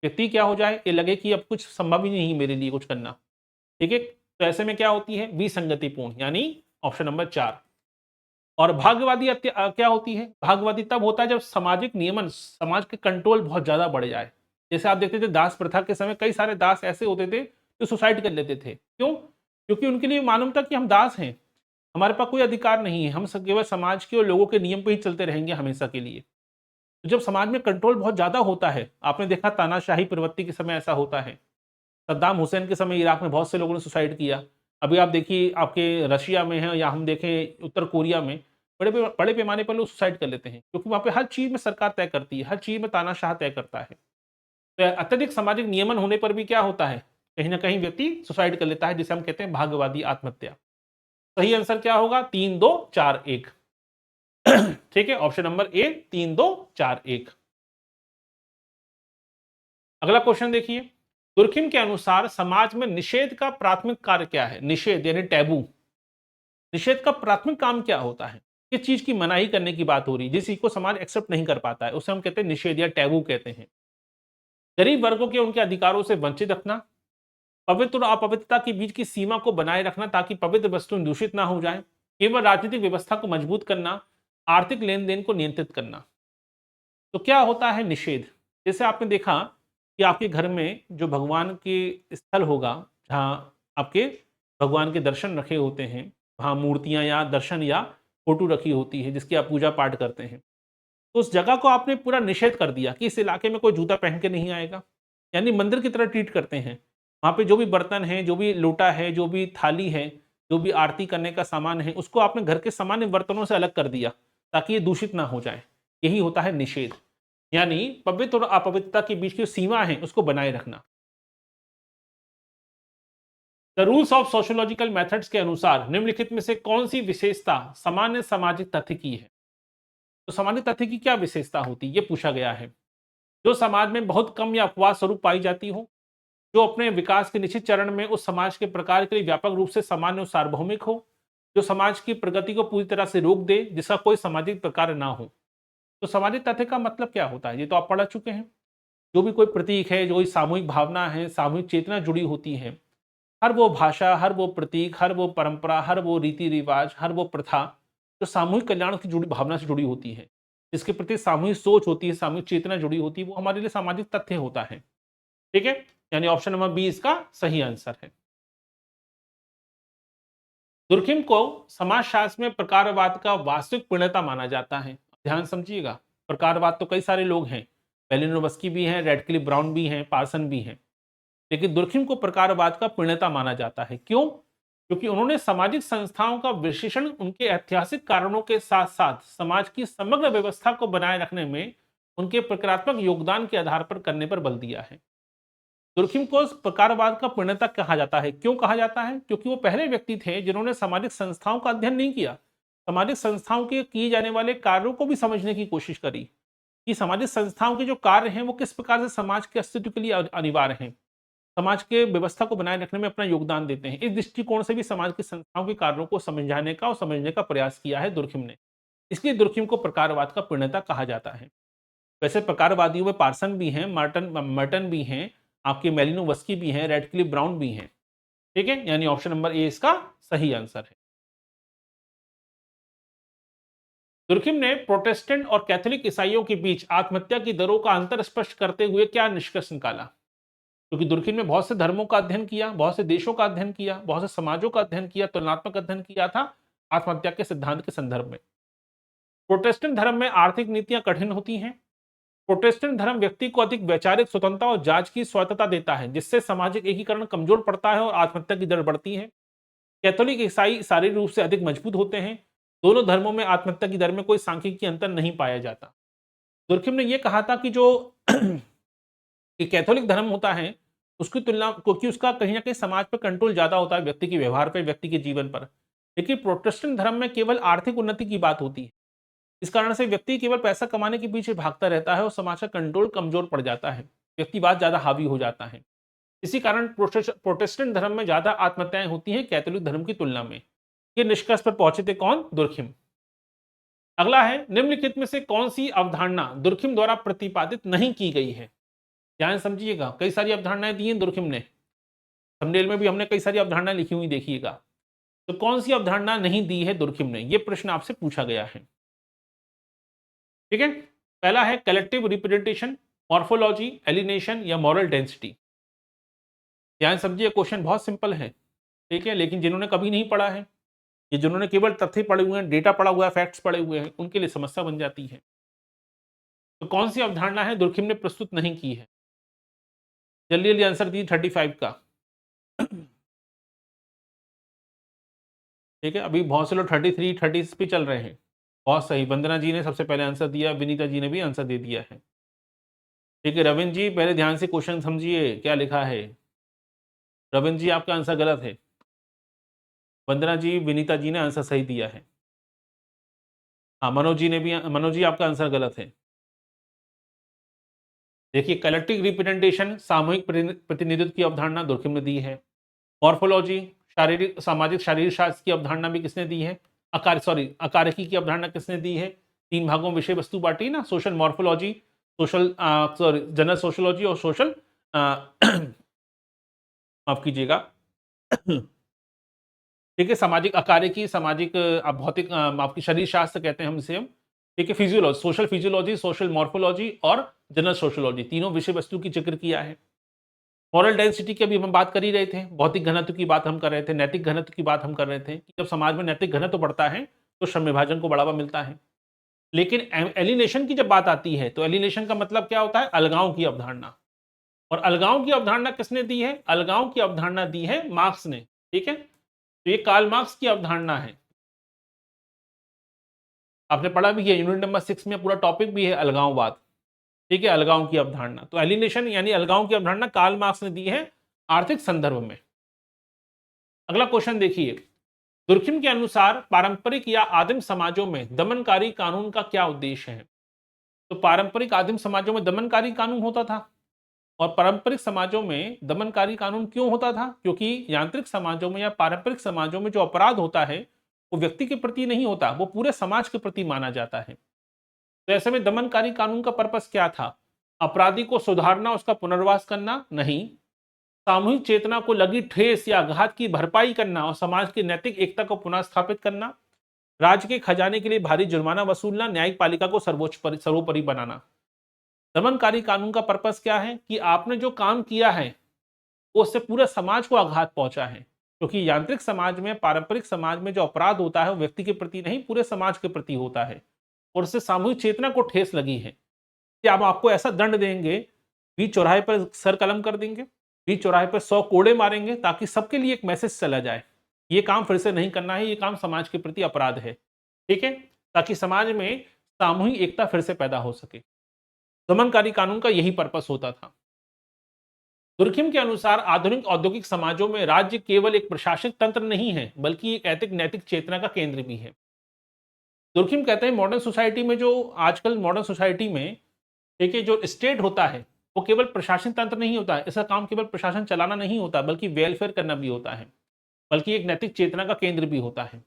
Speaker 1: व्यक्ति क्या हो जाए? ये लगे कि अब कुछ संभव ही नहीं मेरे लिए कुछ करना। ठीक है, तो ऐसे में क्या होती है? विसंगतिपूर्ण, यानी ऑप्शन नंबर 4। और भाग्यवादी क्या होती है? भाग्यवादी तब होता है जब सामाजिक नियमन, समाज के कंट्रोल बहुत ज्यादा बढ़ जाए। जैसे आप देखते थे दास प्रथा के समय कई सारे दास ऐसे होते थे जो सुसाइड कर लेते थे। क्यों? क्योंकि उनके लिए मालूम था कि हम दास हैं, हमारे पास कोई अधिकार नहीं है, हम सब केवल समाज के और लोगों के नियम पे ही चलते रहेंगे हमेशा के लिए। तो जब समाज में कंट्रोल बहुत ज्यादा होता है, आपने देखा तानाशाही प्रवृत्ति के समय ऐसा होता है, सद्दाम हुसैन के समय इराक में बहुत से लोगों ने सुसाइड किया। अभी आप देखिए आपके रशिया में है या हम देखें उत्तर कोरिया में, बड़े पैमाने पर लोग सुसाइड कर लेते हैं, क्योंकि वहाँ पे हर चीज़ में सरकार तय करती है, हर चीज़ में तानाशाह तय करता है। तो अत्यधिक सामाजिक नियमन होने पर भी क्या होता है? कहीं ना कहीं व्यक्ति सुसाइड कर लेता है, जिसे हम कहते हैं भाग्यवादी आत्महत्या। सही आंसर क्या होगा? 3, 2, 4, 1। ठीक है, ऑप्शन नंबर ए 3, 2, 4, 1। अगला क्वेश्चन देखिए, तुर्खिम के अनुसार समाज में निषेध का प्राथमिक कार्य क्या है? निषेध यानी टैबू, निषेध का प्राथमिक काम क्या होता है? किस चीज की मनाही करने की बात हो रही है, जिस चीज को समाज एक्सेप्ट नहीं कर पाता है, उसे हम कहते हैं निषेध या टैबू कहते हैं। गरीब वर्गों के उनके अधिकारों से वंचित रखना, पवित्र और अपवित्रता के बीच की सीमा को बनाए रखना ताकि पवित्र वस्तुएं दूषित ना हो जाए, केवल राजनीतिक व्यवस्था को मजबूत करना, आर्थिक लेन देन को नियंत्रित करना। तो क्या होता है निषेध? जैसे आपने देखा कि आपके घर में जो भगवान के स्थल होगा, जहाँ आपके भगवान के दर्शन रखे होते हैं, वहाँ मूर्तियाँ या दर्शन या फोटो रखी होती है जिसकी आप पूजा पाठ करते हैं। तो उस जगह को आपने पूरा निषेध कर दिया कि इस इलाके में कोई जूता पहन के नहीं आएगा, यानी मंदिर की तरह ट्रीट करते हैं। वहाँ पे जो भी बर्तन है, जो भी लोटा है, जो भी थाली है, जो भी आरती करने का सामान है, उसको आपने घर के सामान्य बर्तनों से अलग कर दिया ताकि ये दूषित ना हो जाए। यही होता है निषेध, यानी पवित्र और अपवित्रता के बीच की सीमा है उसको बनाए रखना। The rules of sociological methods के अनुसार निम्नलिखित में से कौन सी विशेषता सामान्य सामाजिक तथ्य की है? तो सामान्य तथ्य की क्या विशेषता होती है, ये पूछा गया है। जो समाज में बहुत कम या अपवाद स्वरूप पाई जाती हो, जो अपने विकास के निश्चित चरण में उस समाज के प्रकार के लिए व्यापक रूप से सामान्य और सार्वभौमिक हो, जो समाज की प्रगति को पूरी तरह से रोक दे, जिसका कोई सामाजिक प्रकार ना हो। तो सामाजिक तथ्य का मतलब क्या होता है, ये तो आप पढ़ चुके हैं। जो भी कोई प्रतीक है, जो कोई सामूहिक भावना है, सामूहिक चेतना जुड़ी होती है, हर वो भाषा, हर वो प्रतीक, हर वो परंपरा, हर वो रीति रिवाज, हर वो प्रथा जो सामूहिक कल्याण की जुड़ी भावना से जुड़ी होती है, जिसके प्रति सामूहिक सोच होती है, सामूहिक चेतना जुड़ी होती है, वो हमारे लिए सामाजिक तथ्य होता है। ठीक है, यानी ऑप्शन नंबर बी इसका सही आंसर है। दुर्खिम को समाजशास्त्र में प्रकारवाद का वास्तविक प्रणेता माना जाता है। ध्यान समझिएगा, प्रकारवाद तो कई सारे लोग हैं, पेलिनोवस्की भी हैं, रेडक्लिफ ब्राउन भी हैं, पार्सन भी हैं, लेकिन दुर्खिम को प्रकारवाद का प्रणेता माना जाता है। क्यों? क्योंकि उन्होंने सामाजिक संस्थाओं का विश्लेषण उनके ऐतिहासिक कारणों के साथ साथ समाज की समग्र व्यवस्था को बनाए रखने में उनके प्रकारात्मक योगदान के आधार पर करने पर बल दिया है। दुर्खिम को प्रकारवाद का प्रणेता कहा जाता है। क्यों कहा जाता है? क्योंकि वो पहले व्यक्ति थे जिन्होंने सामाजिक संस्थाओं का अध्ययन नहीं किया, सामाजिक संस्थाओं के किए जाने वाले कार्यों को भी समझने की कोशिश करी कि सामाजिक संस्थाओं के जो कार्य हैं वो किस प्रकार से समाज के अस्तित्व के लिए अनिवार्य हैं, समाज के व्यवस्था को बनाए रखने में अपना योगदान देते हैं। इस दृष्टिकोण से भी समाज की संस्थाओं के कार्यों को समझाने का और समझने का प्रयास किया है दुर्खिम ने। इसलिए दुर्खिम को प्रकारवाद का प्रणेता कहा जाता है। वैसे प्रकारवादियों में पार्सन भी हैं, मर्टन भी हैं, आपके मेलिनोवस्की भी हैं, रेडक्लिफ ब्राउन भी हैं। ठीक है, यानी ऑप्शन नंबर ए इसका सही आंसर है। दुर्खिम ने प्रोटेस्टेंट और कैथोलिक ईसाइयों के बीच आत्महत्या की दरों का अंतर स्पष्ट करते हुए क्या निष्कर्ष निकाला? क्योंकि दुर्खिम ने बहुत से धर्मों का अध्ययन किया, बहुत से देशों का अध्ययन किया, बहुत से समाजों का अध्ययन किया, तुलनात्मक अध्ययन किया था आत्महत्या के सिद्धांत के संदर्भ में। प्रोटेस्टेंट धर्म में आर्थिक नीतियां कठिन होती हैं। प्रोटेस्टेंट धर्म व्यक्ति को अधिक वैचारिक स्वतंत्रता और जांच की स्वायत्तता देता है, जिससे सामाजिक एकीकरण कमजोर पड़ता है और आत्महत्या की दर बढ़ती है। कैथोलिक ईसाई शारीरिक रूप से अधिक मजबूत होते हैं। दोनों धर्मों में आत्महत्या की दर में कोई सांख्यिकीय अंतर नहीं पाया जाता। दुर्खिम ने यह कहा था कि जो कि कैथोलिक धर्म होता है उसकी तुलना, क्योंकि उसका कहीं ना कहीं समाज पर कंट्रोल ज्यादा होता है, व्यक्ति के व्यवहार पर, व्यक्ति के जीवन पर। लेकिन प्रोटेस्टेंट धर्म में केवल आर्थिक उन्नति की बात होती है। इस कारण से व्यक्ति केवल पैसा कमाने के पीछे भागता रहता है और समाज का कंट्रोल कमजोर पड़ जाता है, व्यक्तिवाद ज्यादा हावी हो जाता है। इसी कारण प्रोटेस्टेंट धर्म में ज्यादा आत्महत्याएं होती हैं कैथोलिक धर्म की तुलना में। ये निष्कर्ष पर पहुंचे थे कौन? दुर्खिम। अगला है, निम्नलिखित में से कौन सी अवधारणा दुर्खिम द्वारा प्रतिपादित नहीं की गई है? ध्यान समझिएगा, कई सारी अवधारणाएं दी हैं दुर्खिम ने, थंबनेल में भी हमने कई सारी अवधारणाएं लिखी हुई देखिएगा। तो कौन सी अवधारणा नहीं दी है दुर्खिम ने, यह प्रश्न आपसे पूछा गया है। ठीक है, पहला है कलेक्टिव रिप्रेजेंटेशन, मॉर्फोलॉजी, एलिनेशन या मॉरल डेंसिटी। ध्यान समझिए, क्वेश्चन बहुत सिंपल है। ठीक है, लेकिन जिन्होंने कभी नहीं पढ़ा है, ये जिन्होंने केवल तथ्य पढ़े हुए हैं, डेटा पढ़ा हुआ है, फैक्ट्स पढ़े हुए हैं, उनके लिए समस्या बन जाती है। तो कौन सी अवधारणा है दुर्खिम ने प्रस्तुत नहीं की है? जल्दी जल्दी आंसर दी 35 का। ठीक है, अभी बहुत से लोग 33 30 पे चल रहे हैं। बहुत सही, वंदना जी ने सबसे पहले आंसर दिया, विनीता जी ने भी आंसर दे दिया है। ठीक है रविंद्र जी, पहले ध्यान से क्वेश्चन समझिए क्या लिखा है। रविंद्र जी आपका आंसर गलत है। वंदना जी, विनीता जी ने आंसर सही दिया है। हाँ, मनोज जी आपका आंसर गलत है। देखिए, कलेक्टिव रिप्रेजेंटेशन, सामूहिक प्रतिनिधित्व की अवधारणा दुर्खिम ने दी है। मॉर्फोलॉजी, शारीरिक सामाजिक शारीरिक शास्त्र की अवधारणा भी किसने दी है? अकारिकी की अवधारणा किसने दी है? 3 भागों में विषय वस्तु बांटी ना, social morphology, social general sociology और सोशल माफ कीजिएगा ठीक है, सामाजिक अकारिकी, सामाजिक भौतिक आपकी शरीर शास्त्र कहते हैं हम इसे। ठीक है, physiology, social physiology, social morphology और जनरल सोशोलॉजी, तीनों विषय वस्तु की जिक्र किया है। मॉरल डेंसिटी की अभी हम बात कर ही रहे थे, भौतिक घनत्व की बात हम कर रहे थे, नैतिक घनत्व की बात हम कर रहे थे कि जब समाज में नैतिक घनत्व बढ़ता है तो श्रम विभाजन को बढ़ावा मिलता है। लेकिन एलिनेशन की जब बात आती है तो एलिनेशन का मतलब क्या होता है? अलगाव की अवधारणा। और अलगाव की अवधारणा किसने दी है? अलगाव की अवधारणा दी है मार्क्स ने। ठीक है, तो ये कार्ल मार्क्स की अवधारणा है। आपने पढ़ा भी है, यूनिट नंबर 6 में पूरा टॉपिक भी है अलगाववाद। ठीक है, अलगाव की अवधारणा। तो एलिनेशन यानी अलगाव की अवधारणा कार्ल मार्क्स ने दी है आर्थिक संदर्भ में। अगला क्वेश्चन देखिए, दुर्खिम के अनुसार पारंपरिक या आदिम समाजों में दमनकारी कानून का क्या उद्देश्य है? तो पारंपरिक आदिम समाजों में दमनकारी कानून होता था। और पारंपरिक समाजों में दमनकारी कानून क्यों होता था? क्योंकि यांत्रिक समाजों में या पारंपरिक समाजों में जो अपराध होता है वो व्यक्ति के प्रति नहीं होता, वो पूरे समाज के प्रति माना जाता है। तो ऐसे में दमनकारी कानून का पर्पस क्या था? अपराधी को सुधारना, उसका पुनर्वास करना नहीं, सामूहिक चेतना को लगी ठेस या आघात की भरपाई करना और समाज की नैतिक एकता को पुनः स्थापित करना, राज्य के खजाने के लिए भारी जुर्माना वसूलना, न्यायिक पालिका को सर्वोपरि बनाना। दमनकारी कानून का पर्पस क्या है? कि आपने जो काम किया है वो उससे पूरे समाज को आघात पहुंचा है। क्योंकि यांत्रिक समाज में, पारंपरिक समाज में जो अपराध होता है वो व्यक्ति के प्रति नहीं, पूरे समाज के प्रति होता है और उससे सामूहिक चेतना को ठेस लगी है कि अब आपको ऐसा दंड देंगे, बीच चौराहे पर सर कलम कर देंगे, बीच चौराहे पर 100 कोड़े मारेंगे ताकि सबके लिए एक मैसेज चला जाए, ये काम फिर से नहीं करना है, ये काम समाज के प्रति अपराध है। ठीक है, ताकि समाज में सामूहिक एकता फिर से पैदा हो सके। दमनकारी कानून का यही पर्पस होता था। दुर्खिम के अनुसार आधुनिक औद्योगिक समाजों में राज्य केवल एक प्रशासनिक तंत्र नहीं है बल्कि एक ऐतिक नैतिक चेतना का केंद्र भी है। दुर्खिम कहते हैं मॉडर्न सोसाइटी में, जो आजकल मॉडर्न सोसाइटी में देखिए जो स्टेट होता है वो केवल प्रशासन तंत्र नहीं होता है, इसका काम केवल प्रशासन चलाना नहीं होता बल्कि वेलफेयर करना भी होता है, बल्कि एक नैतिक चेतना का केंद्र भी होता है।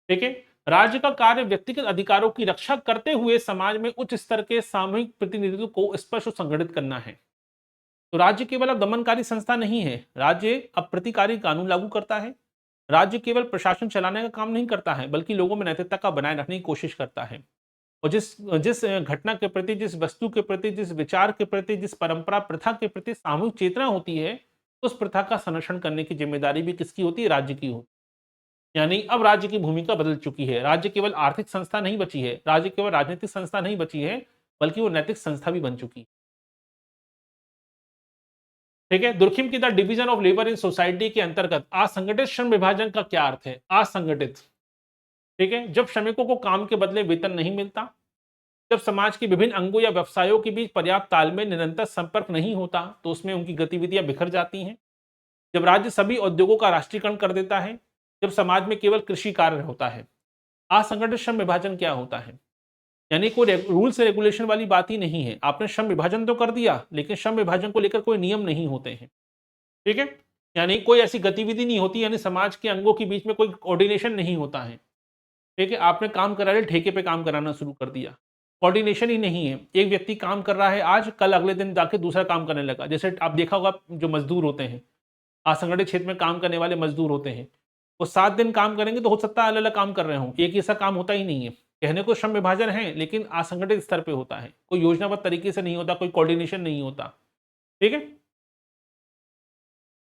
Speaker 1: ठीक है, राज्य का कार्य व्यक्तिगत अधिकारों की रक्षा करते हुए समाज में उच्च स्तर के सामूहिक प्रतिनिधित्व को स्पष्ट और संगठित करना है। तो राज्य केवल अब दमनकारी संस्था नहीं है, राज्य अब प्रतिकारी कानून लागू करता है। राज्य केवल प्रशासन चलाने का काम नहीं करता है बल्कि लोगों में नैतिकता का बनाए रखने की कोशिश करता है। और जिस जिस घटना के प्रति, जिस वस्तु के प्रति, जिस विचार के प्रति, जिस परंपरा प्रथा के प्रति सामूहिक चेतना होती है, उस प्रथा का संरक्षण करने की जिम्मेदारी भी किसकी होती है? राज्य की होती है। यानी अब राज्य की भूमिका बदल चुकी है, राज्य केवल आर्थिक संस्था नहीं बची है, राज्य केवल राजनीतिक संस्था नहीं बची है, बल्कि वो नैतिक संस्था भी बन चुकी है। ठीक है, दुर्खिम की the division of labour in society के अंतर्गत असंगठित श्रम विभाजन का क्या अर्थ है? असंगठित, ठीक है, जब श्रमिकों को काम के बदले वेतन नहीं मिलता, जब समाज के विभिन्न अंगों या व्यवसायों के बीच पर्याप्त तालमेल, निरंतर संपर्क नहीं होता, तो उसमें उनकी गतिविधियां बिखर जाती हैं। जब राज्य सभी उद्योगों का राष्ट्रीयकरण कर देता है, जब समाज में केवल कृषि कार्य होता है। असंगठित श्रम विभाजन क्या होता है? यानी कोई रूल्स रेगुलेशन वाली बात ही नहीं है, आपने श्रम विभाजन तो कर दिया लेकिन श्रम विभाजन को लेकर कोई नियम नहीं होते हैं। ठीक है, यानी कोई ऐसी गतिविधि नहीं होती, यानी समाज के अंगों के बीच में कोई कोऑर्डिनेशन नहीं होता है। ठीक है, आपने काम करा लिया, ठेके पे काम कराना शुरू कर दिया, कोऑर्डिनेशन ही नहीं है। एक व्यक्ति काम कर रहा है आज, कल अगले दिन जाके दूसरा काम करने लगा। जैसे आप देखा होगा जो मजदूर होते हैं, असंगठित क्षेत्र में काम करने वाले मजदूर होते हैं, वो 7 दिन काम करेंगे तो हो सकता है अलग अलग काम कर रहे हों, एक ऐसा काम होता ही नहीं है। कहने को श्रम विभाजन है लेकिन असंगठित स्तर पे होता है, कोई योजनाबद्ध तरीके से नहीं होता, कोई कोऑर्डिनेशन नहीं होता। ठीक है,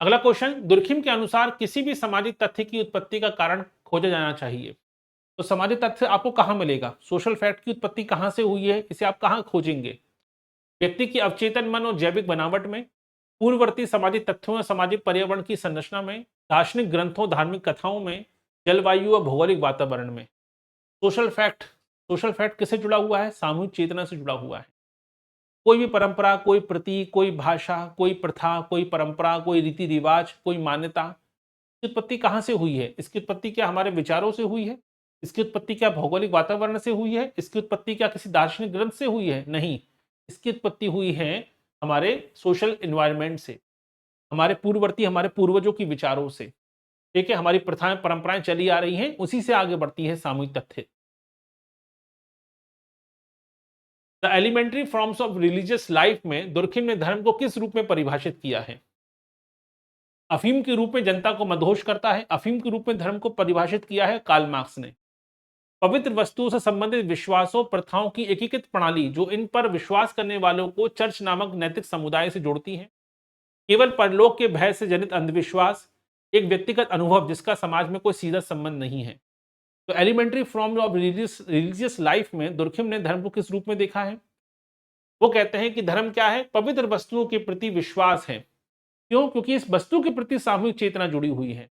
Speaker 1: अगला क्वेश्चन, दुर्खिम के अनुसार किसी भी सामाजिक तथ्य की उत्पत्ति का कारण खोजा जाना चाहिए। तो सामाजिक तथ्य आपको कहां मिलेगा? सोशल फैक्ट की उत्पत्ति कहां से हुई है, इसे आप कहां खोजेंगे? व्यक्ति की अवचेतन मन और जैविक बनावट में, पूर्ववर्ती सामाजिक तथ्यों और सामाजिक पर्यावरण की संरचना में, दार्शनिक ग्रंथों, धार्मिक कथाओं में, जलवायु और भौगोलिक वातावरण में। सोशल फैक्ट किससे जुड़ा हुआ है? सामूहिक चेतना से जुड़ा हुआ है। कोई भी परंपरा, कोई प्रतीक, कोई भाषा, कोई प्रथा, कोई परंपरा, कोई रीति रिवाज, कोई मान्यता, इसकी उत्पत्ति कहां से हुई है? इसकी उत्पत्ति क्या हमारे विचारों से हुई है? इसकी उत्पत्ति क्या भौगोलिक वातावरण से हुई है? इसकी उत्पत्ति क्या किसी दार्शनिक ग्रंथ से हुई है? नहीं, इसकी उत्पत्ति हुई है हमारे सोशल एनवायरनमेंट से, हमारे पूर्ववर्ती, हमारे पूर्वजों की विचारों से। ठीक है, हमारी प्रथाएं परंपराएं चली आ रही हैं, उसी से आगे बढ़ती है सामूहिक तथ्य। The elementary forms of religious life में दुर्खिम ने धर्म को किस रूप में परिभाषित किया है? अफीम के रूप में जनता को मदहोश करता है, अफीम के रूप में धर्म को परिभाषित किया है कार्ल मार्क्स ने। पवित्र वस्तुओं से संबंधित विश्वासों, प्रथाओं की एकीकृत प्रणाली जो इन पर विश्वास करने वालों को चर्च नामक नैतिक समुदाय से जोड़ती है। केवल परलोक के भय से जनित अंधविश्वास, एक व्यक्तिगत अनुभव जिसका समाज में कोई सीधा संबंध नहीं है। तो elementary form of religious life में दुर्खिम ने धर्म को किस रूप में देखा है? वो कहते हैं कि धर्म क्या है? पवित्र वस्तुओं के प्रति विश्वास है। क्यों? क्योंकि इस वस्तु के प्रति सामूहिक चेतना जुड़ी हुई है।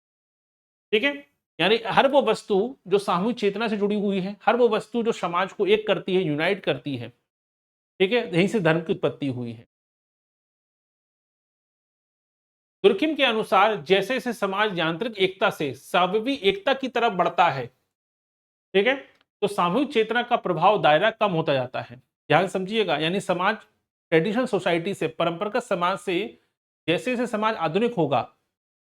Speaker 1: ठीक है, यानी हर वो वस्तु जो सामूहिक चेतना से जुड़ी हुई है, हर वो वस्तु जो समाज को एक करती है, यूनाइट करती है, ठीक है, यहीं से धर्म की उत्पत्ति हुई है। दुर्खिम के अनुसार जैसे जैसे समाज यांत्रिक एकता से सावयवी एकता की तरफ बढ़ता है, ठीक है, तो सामूहिक चेतना का प्रभाव दायरा कम होता जाता है। ध्यान समझिएगा, यानी समाज ट्रेडिशनल सोसाइटी से, परंपरागत समाज से जैसे जैसे समाज आधुनिक होगा,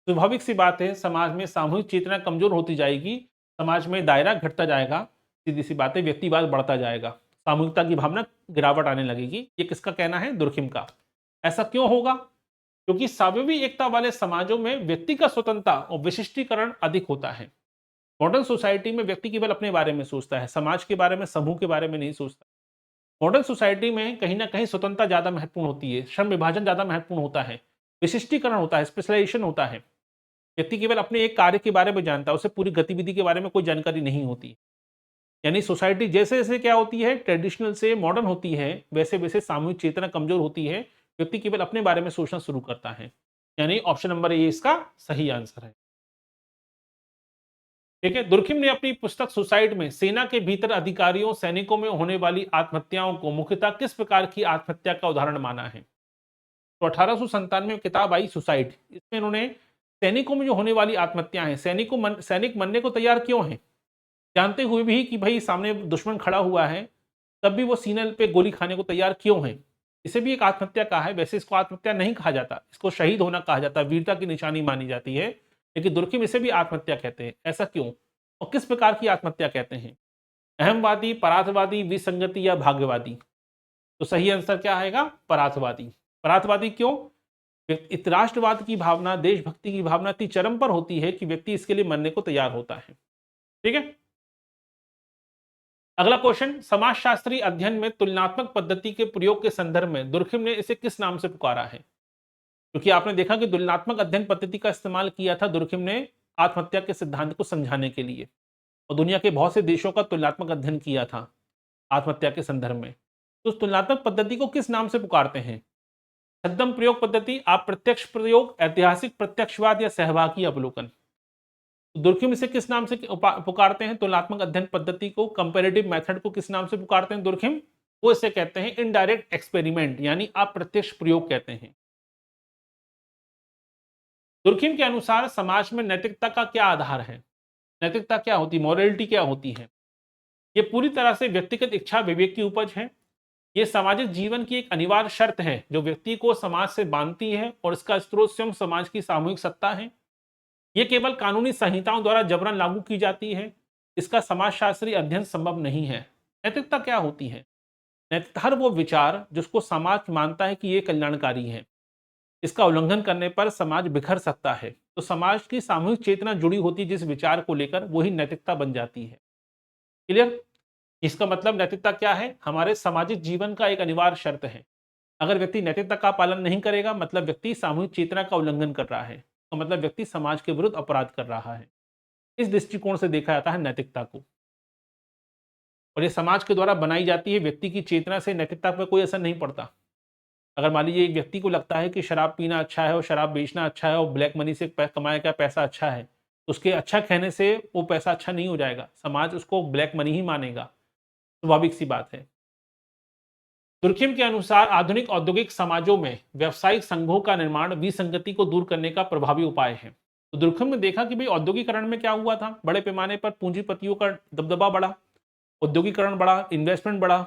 Speaker 1: स्वाभाविक सी बात है समाज में सामूहिक चेतना कमजोर होती जाएगी, समाज में दायरा घटता जाएगा, सीधी सी बात है व्यक्तिवाद बढ़ता जाएगा, सामूहिकता की भावना गिरावट आने लगेगी। ये किसका कहना है? दुर्खिम का। ऐसा क्यों होगा? क्योंकि सावयवी एकता वाले समाजों में व्यक्ति का स्वतंत्रता और विशिष्टीकरण अधिक होता है। मॉडर्न सोसाइटी में व्यक्ति केवल अपने बारे में सोचता है, समाज के बारे में, समूह के बारे में नहीं सोचता। मॉडर्न सोसाइटी में कहीं ना कहीं स्वतंत्रता ज्यादा महत्वपूर्ण होती है, श्रम विभाजन ज्यादा महत्वपूर्ण होता है, विशिष्टीकरण होता है, स्पेशलाइजेशन होता है। व्यक्ति केवल अपने एक कार्य के बारे में जानता है, उसे पूरी गतिविधि के बारे में कोई जानकारी नहीं होती। यानी सोसाइटी जैसे जैसे क्या होती है, ट्रेडिशनल से मॉडर्न होती है, वैसे वैसे सामूहिक चेतना कमजोर होती है, व्यक्ति केवल अपने बारे में सोचना शुरू करता है। यानी ऑप्शन नंबर ए इसका सही आंसर है। ठीक है, दुर्खिम ने अपनी पुस्तक सुसाइड में सेना के भीतर अधिकारियों, सैनिकों में होने वाली आत्महत्याओं को मुख्यतः किस प्रकार की आत्महत्या का उदाहरण माना है? तो 1897 में किताब आई सुसाइड, इसमें इन्होंने सैनिकों में जो होने वाली आत्महत्या है, सैनिक मरने को तैयार क्यों है, जानते हुए भी कि भाई सामने दुश्मन खड़ा हुआ है, तब भी वो सीने पे गोली खाने को तैयार क्यों है, इसे भी एक आत्महत्या कहा है। वैसे इसको आत्महत्या नहीं कहा जाता, इसको शहीद होना कहा जाता है, वीरता की निशानी मानी जाती है, लेकिन दुर्खिम इसे भी आत्महत्या कहते हैं। ऐसा क्यों और किस प्रकार की आत्महत्या कहते हैं? अहमवादी, परार्थवादी, विसंगति या भाग्यवादी? तो सही आंसर क्या आएगा? परार्थवादी। परार्थवादी क्यों? राष्ट्रवाद की भावना, देशभक्ति की भावना इतनी चरम पर होती है कि व्यक्ति इसके लिए मरने को तैयार होता है। ठीक है, अगला क्वेश्चन, समाजशास्त्री अध्ययन में तुलनात्मक पद्धति के प्रयोग के संदर्भ में दुर्खिम ने इसे किस नाम से पुकारा है? क्योंकि आपने देखा कि तुलनात्मक अध्ययन पद्धति का इस्तेमाल किया था दुर्खिम ने आत्महत्या के सिद्धांत को समझाने के लिए, और दुनिया के बहुत से देशों का तुलनात्मक अध्ययन किया था आत्महत्या के संदर्भ में। तो उस तुलनात्मक पद्धति को किस नाम से पुकारते हैं? छद्म प्रयोग पद्धति, अप्रत्यक्ष प्रयोग, ऐतिहासिक प्रत्यक्षवाद या सहभागी अवलोकन? दुर्खिम इसे किस नाम से पुकारते हैं? तुलनात्मक अध्ययन पद्धति को, कंपैरेटिव मेथड को किस नाम से पुकारते हैं दुर्खिम? वो इसे कहते हैं इनडायरेक्ट एक्सपेरिमेंट, यानी अप्रत्यक्ष प्रयोग कहते हैं। दुर्खिम के अनुसार समाज में नैतिकता का क्या आधार है? नैतिकता क्या होती है, मॉरलिटी क्या होती है? ये पूरी तरह से व्यक्तिगत इच्छा विवेक की उपज है। ये सामाजिक जीवन की एक अनिवार्य शर्त है जो व्यक्ति को समाज से बांधती है, और इसका स्रोत स्वयं समाज की सामूहिक सत्ता है। ये केवल कानूनी संहिताओं द्वारा जबरन लागू की जाती है, इसका समाजशास्त्री अध्ययन संभव नहीं है। नैतिकता क्या होती है? नैतिकता हर वो विचार जिसको समाज मानता है कि ये कल्याणकारी है, इसका उल्लंघन करने पर समाज बिखर सकता है। तो समाज की सामूहिक चेतना जुड़ी होती है जिस विचार को लेकर, वही नैतिकता बन जाती है। क्लियर? इसका मतलब नैतिकता क्या है? हमारे सामाजिक जीवन का एक अनिवार्य शर्त है। अगर व्यक्ति नैतिकता का पालन नहीं करेगा, मतलब व्यक्ति सामूहिक चेतना का उल्लंघन कर रहा है, तो मतलब व्यक्ति समाज के विरुद्ध अपराध कर रहा है। इस दृष्टिकोण से देखा जाता है नैतिकता को, और ये समाज के द्वारा बनाई जाती है। व्यक्ति की चेतना से नैतिकता पर कोई असर नहीं पड़ता। अगर मान लीजिए एक व्यक्ति को लगता है कि शराब पीना अच्छा है और शराब बेचना अच्छा है और ब्लैक मनी से कमाया गया पैसा अच्छा है, तो उसके अच्छा कहने से वो पैसा अच्छा नहीं हो जाएगा, समाज उसको ब्लैक मनी ही मानेगा। स्वाभाविक सी बात है। दुर्खिम के अनुसार आधुनिक औद्योगिक समाजों में व्यावसायिक संघों का निर्माण विसंगति को दूर करने का प्रभावी उपाय है। तो दुर्खिम ने देखा कि भाई औद्योगिकरण में क्या हुआ था, बड़े पैमाने पर पूंजीपतियों का दबदबा बढ़ा, औद्योगिकरण बढ़ा, इन्वेस्टमेंट बढ़ा,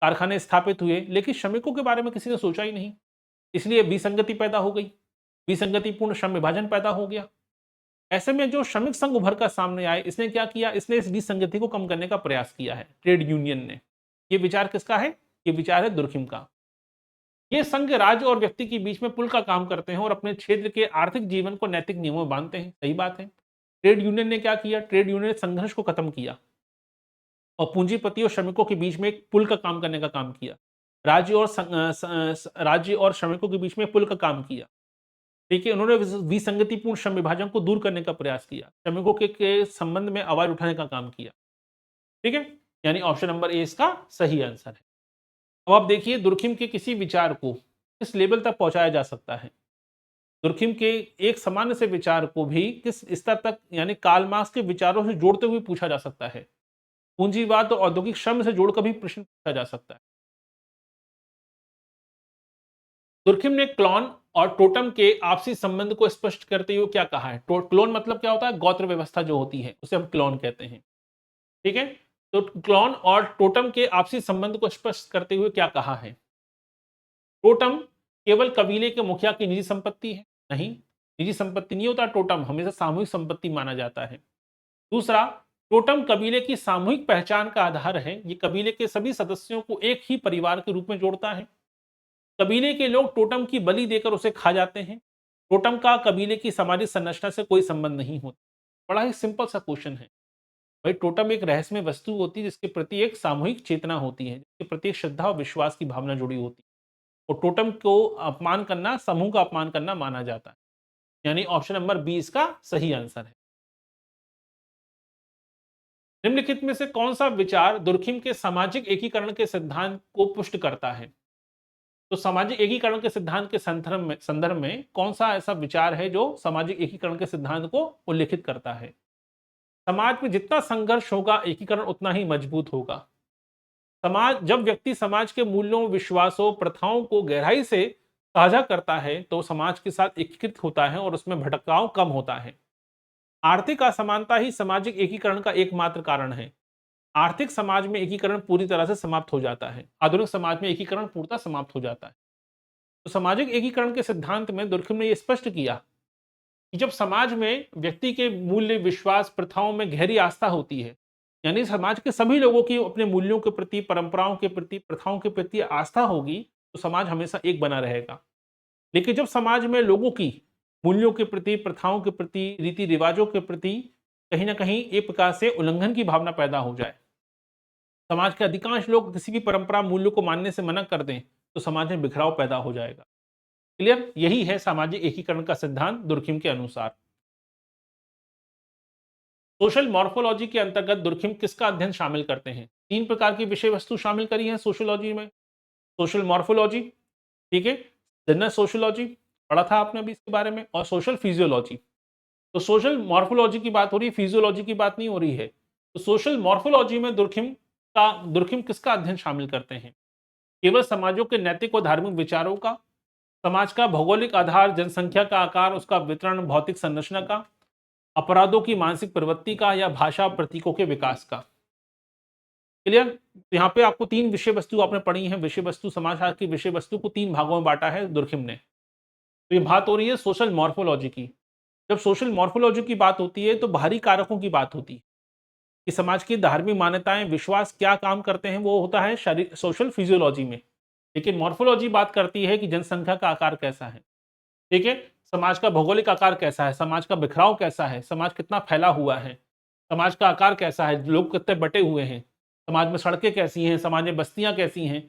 Speaker 1: कारखाने स्थापित हुए, लेकिन श्रमिकों के बारे में किसी ने सोचा ही नहीं। इसलिए विसंगति पैदा हो गई, विसंगतिपूर्ण श्रम विभाजन पैदा हो गया। ऐसे में जो श्रमिक संघ उभर कर सामने आए, इसने क्या किया? इसने इस विसंगति को कम करने का प्रयास किया है, ट्रेड यूनियन ने। ये विचार किसका है? ये विचार है दुर्खिम का। ये संघ राज्य और व्यक्ति के बीच में पुल का काम करते हैं और अपने क्षेत्र के आर्थिक जीवन को नैतिक नियमों में बांधते हैं। सही बात है। ट्रेड यूनियन ने क्या किया? ट्रेड यूनियन ने संघर्ष को खत्म किया और पूंजीपति और श्रमिकों के बीच में एक पुल का काम करने का काम किया। राज्य और श्रमिकों के बीच में पुल का काम किया। ठीक है, उन्होंने विसंगतिपूर्ण श्रम विभाजन को दूर करने का प्रयास किया, श्रमिकों के संबंध में आवाज उठाने का काम किया। ठीक है, यानी ऑप्शन नंबर ए इसका सही आंसर है। अब आप देखिए दुर्खिम के किसी विचार को किस लेवल तक पहुंचाया जा सकता है। दुर्खिम के एक सामान्य से विचार को भी किस स्तर तक यानी कार्ल मार्क्स के विचारों से जोड़ते हुए पूछा जा सकता है। पूंजीवाद और औद्योगिक श्रम से जोड़कर भी प्रश्न पूछा जा सकता है। दुर्खिम ने क्लोन और टोटम के आपसी संबंध को स्पष्ट करते हुए क्या कहा है? क्लोन मतलब क्या होता है? गोत्र व्यवस्था जो होती है उसे हम क्लोन कहते हैं। ठीक है, तो क्लोन और टोटम के आपसी संबंध को स्पष्ट करते हुए क्या कहा है? टोटम केवल कबीले के मुखिया की निजी संपत्ति है? नहीं, निजी संपत्ति नहीं होता टोटम, हमेशा सामूहिक संपत्ति माना जाता है। दूसरा, टोटम कबीले की सामूहिक पहचान का आधार है, ये कबीले के सभी सदस्यों को एक ही परिवार के रूप में जोड़ता है। कबीले के लोग टोटम की बलि देकर उसे खा जाते हैं। टोटम का कबीले की सामाजिक संरचना से कोई संबंध नहीं होता। बड़ा ही सिंपल सा क्वेश्चन है भाई। टोटम एक रहस्यमय वस्तु होती है जिसके प्रति एक सामूहिक चेतना होती है, जिसके प्रति एक श्रद्धा और विश्वास की भावना जुड़ी होती है, और टोटम को अपमान करना समूह का अपमान करना माना जाता है। यानी ऑप्शन नंबर बी इसका सही आंसर है। निम्नलिखित में से कौन सा विचार दुर्खिम के सामाजिक एकीकरण के सिद्धांत को पुष्ट करता है? तो सामाजिक एकीकरण के सिद्धांत के संदर्भ में कौन सा ऐसा विचार है जो सामाजिक एकीकरण के सिद्धांत को उल्लेखित करता है? समाज में जितना संघर्ष होगा एकीकरण उतना ही मजबूत होगा। जब व्यक्ति समाज के मूल्यों, विश्वासों, प्रथाओं को गहराई से साझा करता है तो समाज के साथ एकीकृत होता है और उसमें भटकाव कम होता है। आर्थिक असमानता ही सामाजिक एकीकरण का एकमात्र कारण है। आर्थिक समाज में एकीकरण पूरी तरह से समाप्त हो जाता है, आधुनिक समाज में एकीकरण पूर्णतः समाप्त हो जाता है। तो सामाजिक एकीकरण के सिद्धांत में दुर्खिम ने यह स्पष्ट किया कि जब समाज में व्यक्ति के मूल्य, विश्वास, प्रथाओं में गहरी आस्था होती है, यानी समाज के सभी लोगों की अपने मूल्यों के प्रति, परंपराओं के प्रति, प्रथाओं के प्रति आस्था होगी, तो समाज हमेशा एक बना रहेगा। लेकिन जब समाज में लोगों की मूल्यों के प्रति, प्रथाओं के प्रति, रीति रिवाजों के प्रति कहीं ना कहीं एक प्रकार से उल्लंघन की भावना पैदा हो जाए, समाज के अधिकांश लोग किसी भी परंपरा, मूल्य को मानने से मना कर दें, तो समाज में बिखराव पैदा हो जाएगा। क्लियर? यही है सामाजिक एकीकरण का सिद्धांत दुर्खिम के अनुसार। सोशल मॉर्फोलॉजी के अंतर्गत दुर्खिम किसका अध्ययन शामिल करते हैं? 3 प्रकार की विषय वस्तु शामिल करी है सोशियोलॉजी में। सोशल मॉर्फोलॉजी, ठीक है, जनरल सोशियोलॉजी पढ़ा था आपने अभी इसके बारे में, और सोशल फिजियोलॉजी। तो सोशल मॉर्फोलॉजी की बात हो रही है, फिजियोलॉजी की बात नहीं हो रही है। तो सोशल मॉर्फोलॉजी में दुर्खिम किसका अध्ययन शामिल करते हैं? केवल समाजों के नैतिक और धार्मिक विचारों का, समाज का भौगोलिक आधार, जनसंख्या का आकार, उसका वितरण, भौतिक संरचना का, अपराधों की मानसिक प्रवृत्ति का, या भाषा प्रतीकों के विकास का। क्लियर? यहाँ पे आपको 3 विषय वस्तु आपने पढ़ी है। विषय वस्तु, समाजशास्त्र की विषय वस्तु को 3 भागों में बांटा है दुर्खिम ने। तो ये बात हो रही है सोशल मॉर्फोलॉजी की। जब सोशल मॉर्फोलॉजी की बात होती है तो बाहरी कारकों की बात होती है कि समाज की धार्मिक मान्यताएं, विश्वास क्या काम करते हैं, वो होता है सोशल फिजियोलॉजी में। लेकिन मॉर्फोलॉजी बात करती है कि जनसंख्या का आकार कैसा है, ठीक है, समाज का भौगोलिक आकार कैसा है, समाज का बिखराव कैसा है, समाज कितना फैला हुआ है, समाज का आकार कैसा है, लोग कितने बटे हुए हैं, समाज में सड़कें कैसी हैं, समाज में बस्तियां कैसी हैं,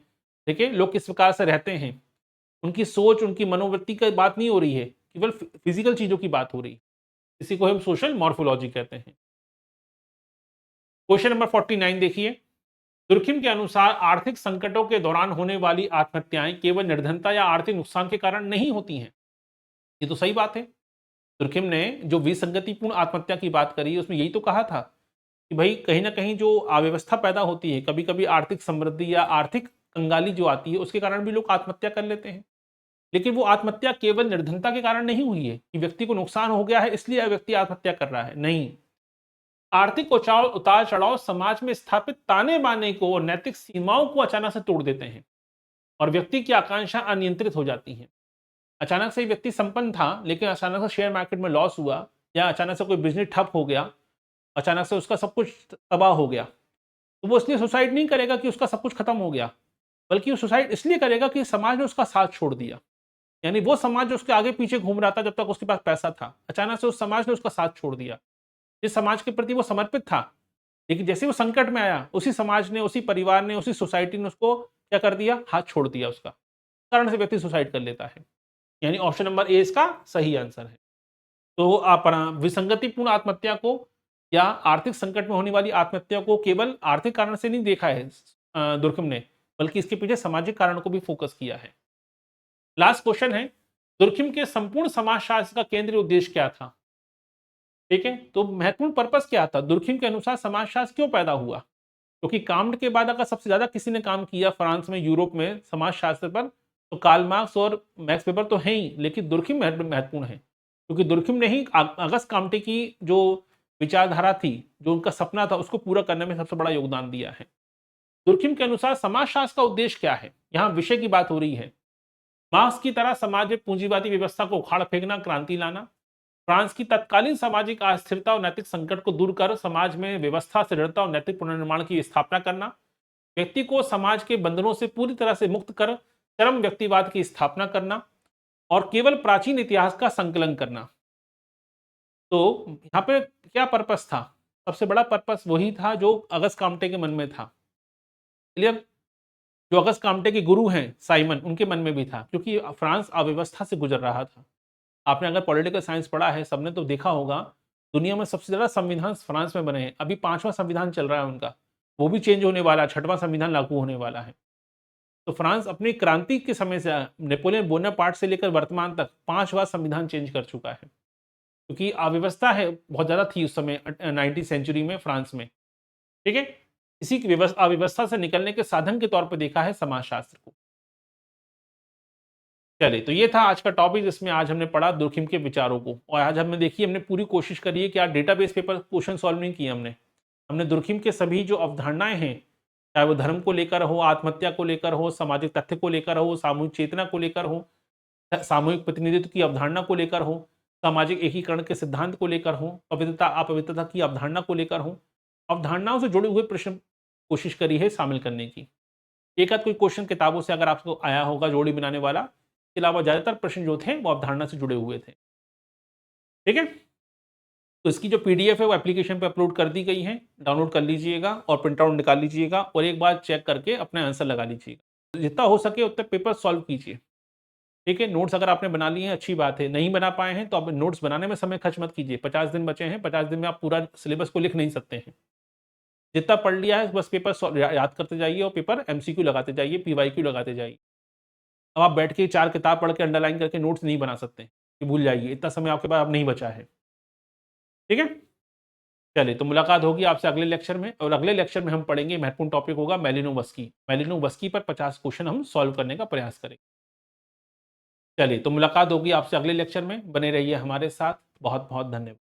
Speaker 1: ठीक है, लोग किस प्रकार से रहते हैं, उनकी सोच, उनकी मनोवृत्ति की बात नहीं हो रही है, केवल फिजिकल चीजों की बात हो रही है। इसी को हम सोशल मॉर्फोलॉजी कहते हैं। क्वेश्चन नंबर 49 देखिए। दुर्खिम के अनुसार आर्थिक संकटों के दौरान होने वाली आत्महत्याएं केवल निर्धनता या आर्थिक नुकसान के कारण नहीं होती हैं। ये तो सही बात है। दुर्खिम ने जो विसंगतिपूर्ण आत्महत्या की बात करी उसमें यही तो कहा था कि भाई कहीं ना कहीं जो अव्यवस्था पैदा होती है, कभी कभी आर्थिक समृद्धि या आर्थिक कंगाली जो आती है उसके कारण भी लोग आत्महत्या कर लेते हैं। लेकिन वो आत्महत्या केवल निर्धनता के कारण नहीं हुई है कि व्यक्ति को नुकसान हो गया है इसलिए व्यक्ति आत्महत्या कर रहा है, नहीं। आर्थिक उतार चढ़ाव समाज में स्थापित ताने बाने को और नैतिक सीमाओं को अचानक से तोड़ देते हैं और व्यक्ति की आकांक्षा अनियंत्रित हो जाती है। अचानक से व्यक्ति संपन्न था लेकिन अचानक से शेयर मार्केट में लॉस हुआ, या अचानक से कोई बिजनेस ठप हो गया, अचानक से उसका सब कुछ तबाह हो गया, तो वो इसलिए सुसाइड नहीं करेगा कि उसका सब कुछ खत्म हो गया, बल्कि वो सुसाइड इसलिए करेगा कि समाज ने उसका साथ छोड़ दिया। यानी वो समाज जो उसके आगे पीछे घूम रहा था जब तक उसके पास पैसा था, अचानक से उस समाज ने उसका साथ छोड़ दिया। जिस समाज के प्रति वो समर्पित था, लेकिन जैसे वो संकट में आया उसी समाज ने, उसी परिवार ने, उसी सोसाइटी ने उसको क्या कर दिया, हाथ छोड़ दिया। उसका कारण से व्यक्ति सुसाइड कर लेता है। यानी ऑप्शन नंबर ए इसका सही आंसर है। तो विसंगतिपूर्ण आत्महत्या को या आर्थिक संकट में होने वाली आत्महत्या को केवल आर्थिक कारण से नहीं देखा है दुर्कम ने, बल्कि इसके पीछे सामाजिक कारण को भी फोकस किया है। लास्ट क्वेश्चन है, दुर्कम के संपूर्ण समाजशास्त्र का केंद्रीय उद्देश्य क्या था? ठीक है, तो महत्वपूर्ण पर्पस क्या था? दुर्कम के अनुसार समाजशास्त्र क्यों पैदा हुआ? क्योंकि कांट के बाद अगर सबसे ज्यादा किसी ने काम किया फ्रांस में, यूरोप में समाजशास्त्र पर, तो कार्ल मार्क्स और मैक्स वेबर तो है ही, लेकिन दुर्कम महत्वपूर्ण है, क्योंकि दुर्कम ने ही अगस्त काम्टे की जो विचारधारा थी, जो उनका सपना था, उसको पूरा करने में सबसे बड़ा योगदान दिया है। दुर्कम के अनुसार समाजशास्त्र का उद्देश्य क्या है? यहाँ विषय की बात हो रही है। मार्क्स की तरह समाज में पूंजीवादी व्यवस्था को उखाड़ फेंकना, क्रांति लाना, फ्रांस की तत्कालीन सामाजिक अस्थिरता और नैतिक संकट को दूर कर समाज में व्यवस्था, दृढ़ता और नैतिक पुनर्निर्माण की स्थापना करना, व्यक्ति को समाज के बंधनों से पूरी तरह से मुक्त कर चरम व्यक्तिवाद की स्थापना करना, और केवल प्राचीन इतिहास का संकलन करना। तो यहाँ पे क्या पर्पस था? सबसे बड़ा पर्पस वही था जो अगस्त काम्टे के मन में था। क्लियर? जो अगस्त काम्टे के गुरु हैं साइमन, उनके मन में भी था, क्योंकि फ्रांस अव्यवस्था से गुजर रहा था। आपने अगर पॉलिटिकल साइंस पढ़ा है, सबने तो देखा होगा, दुनिया में सबसे ज्यादा संविधान फ्रांस में बने हैं। अभी 5वां संविधान चल रहा है उनका, वो भी चेंज होने वाला है, 6वां संविधान लागू होने वाला है। तो फ्रांस अपनी क्रांति के समय से, नेपोलियन बोनापार्ट से लेकर वर्तमान तक 5वां संविधान चेंज कर चुका है, क्योंकि अव्यवस्था है बहुत ज्यादा थी उस समय 19वीं सेंचुरी में फ्रांस में। ठीक है, इसी की अव्यवस्था से निकलने के साधन के तौर पर देखा है समाजशास्त्र को। चलिए, तो ये था आज का टॉपिक, जिसमें आज हमने पढ़ा दुर्कहिम के विचारों को, और आज हमने देखिए, हमने पूरी कोशिश करी है कि आज डेटाबेस पेपर क्वेश्चन सॉल्व नहीं किए हमने दुर्कहिम के सभी जो अवधारणाएं हैं, चाहे वो धर्म को लेकर हो, आत्महत्या को लेकर हो, सामाजिक तथ्य को लेकर हो, सामूहिक चेतना को लेकर हो, सामूहिक प्रतिनिधित्व की अवधारणा को लेकर हो, सामाजिक एकीकरण के सिद्धांत को लेकर हो, पवित्रता अपवित्रता की अवधारणा को लेकर हो, अवधारणाओं से जुड़े हुए प्रश्न कोशिश करी है शामिल करने की। एक आध कोई क्वेश्चन किताबों से अगर आपको आया होगा जोड़ी बनाने वाला, इसके अलावा ज्यादातर प्रश्न जो थे वो अवधारणा से जुड़े हुए थे। ठीक है, तो इसकी जो पीडीएफ है वो एप्लीकेशन पे अपलोड कर दी गई है, डाउनलोड कर लीजिएगा और प्रिंट आउट निकाल लीजिएगा, और एक बार चेक करके अपने आंसर लगा लीजिएगा। जितना हो सके उतने पेपर सॉल्व कीजिए। ठीक है, नोट्स अगर आपने बना लिए हैं अच्छी बात है, नहीं बना पाए हैं तो आप नोट्स बनाने में समय खर्च मत कीजिए। 50 दिन बचे हैं, 50 दिन में आप पूरा सिलेबस को लिख नहीं सकते हैं। जितना पढ़ लिया है बस पेपर याद करते जाइए, और पेपर एमसीक्यू लगाते जाइए, पीवाईक्यू लगाते जाइए। अब आप बैठ के 4 किताब पढ़ के अंडरलाइन करके नोट्स नहीं बना सकते कि भूल जाइए, इतना समय आपके पास अब नहीं बचा है। ठीक है, चलिए, तो मुलाकात होगी आपसे अगले लेक्चर में, और अगले लेक्चर में हम पढ़ेंगे, महत्वपूर्ण टॉपिक होगा मैलिनोवस्की पर 50 क्वेश्चन हम सॉल्व करने का प्रयास करेंगे। चलिए, तो मुलाकात होगी आपसे अगले लेक्चर में, बने रहिए हमारे साथ। बहुत बहुत धन्यवाद।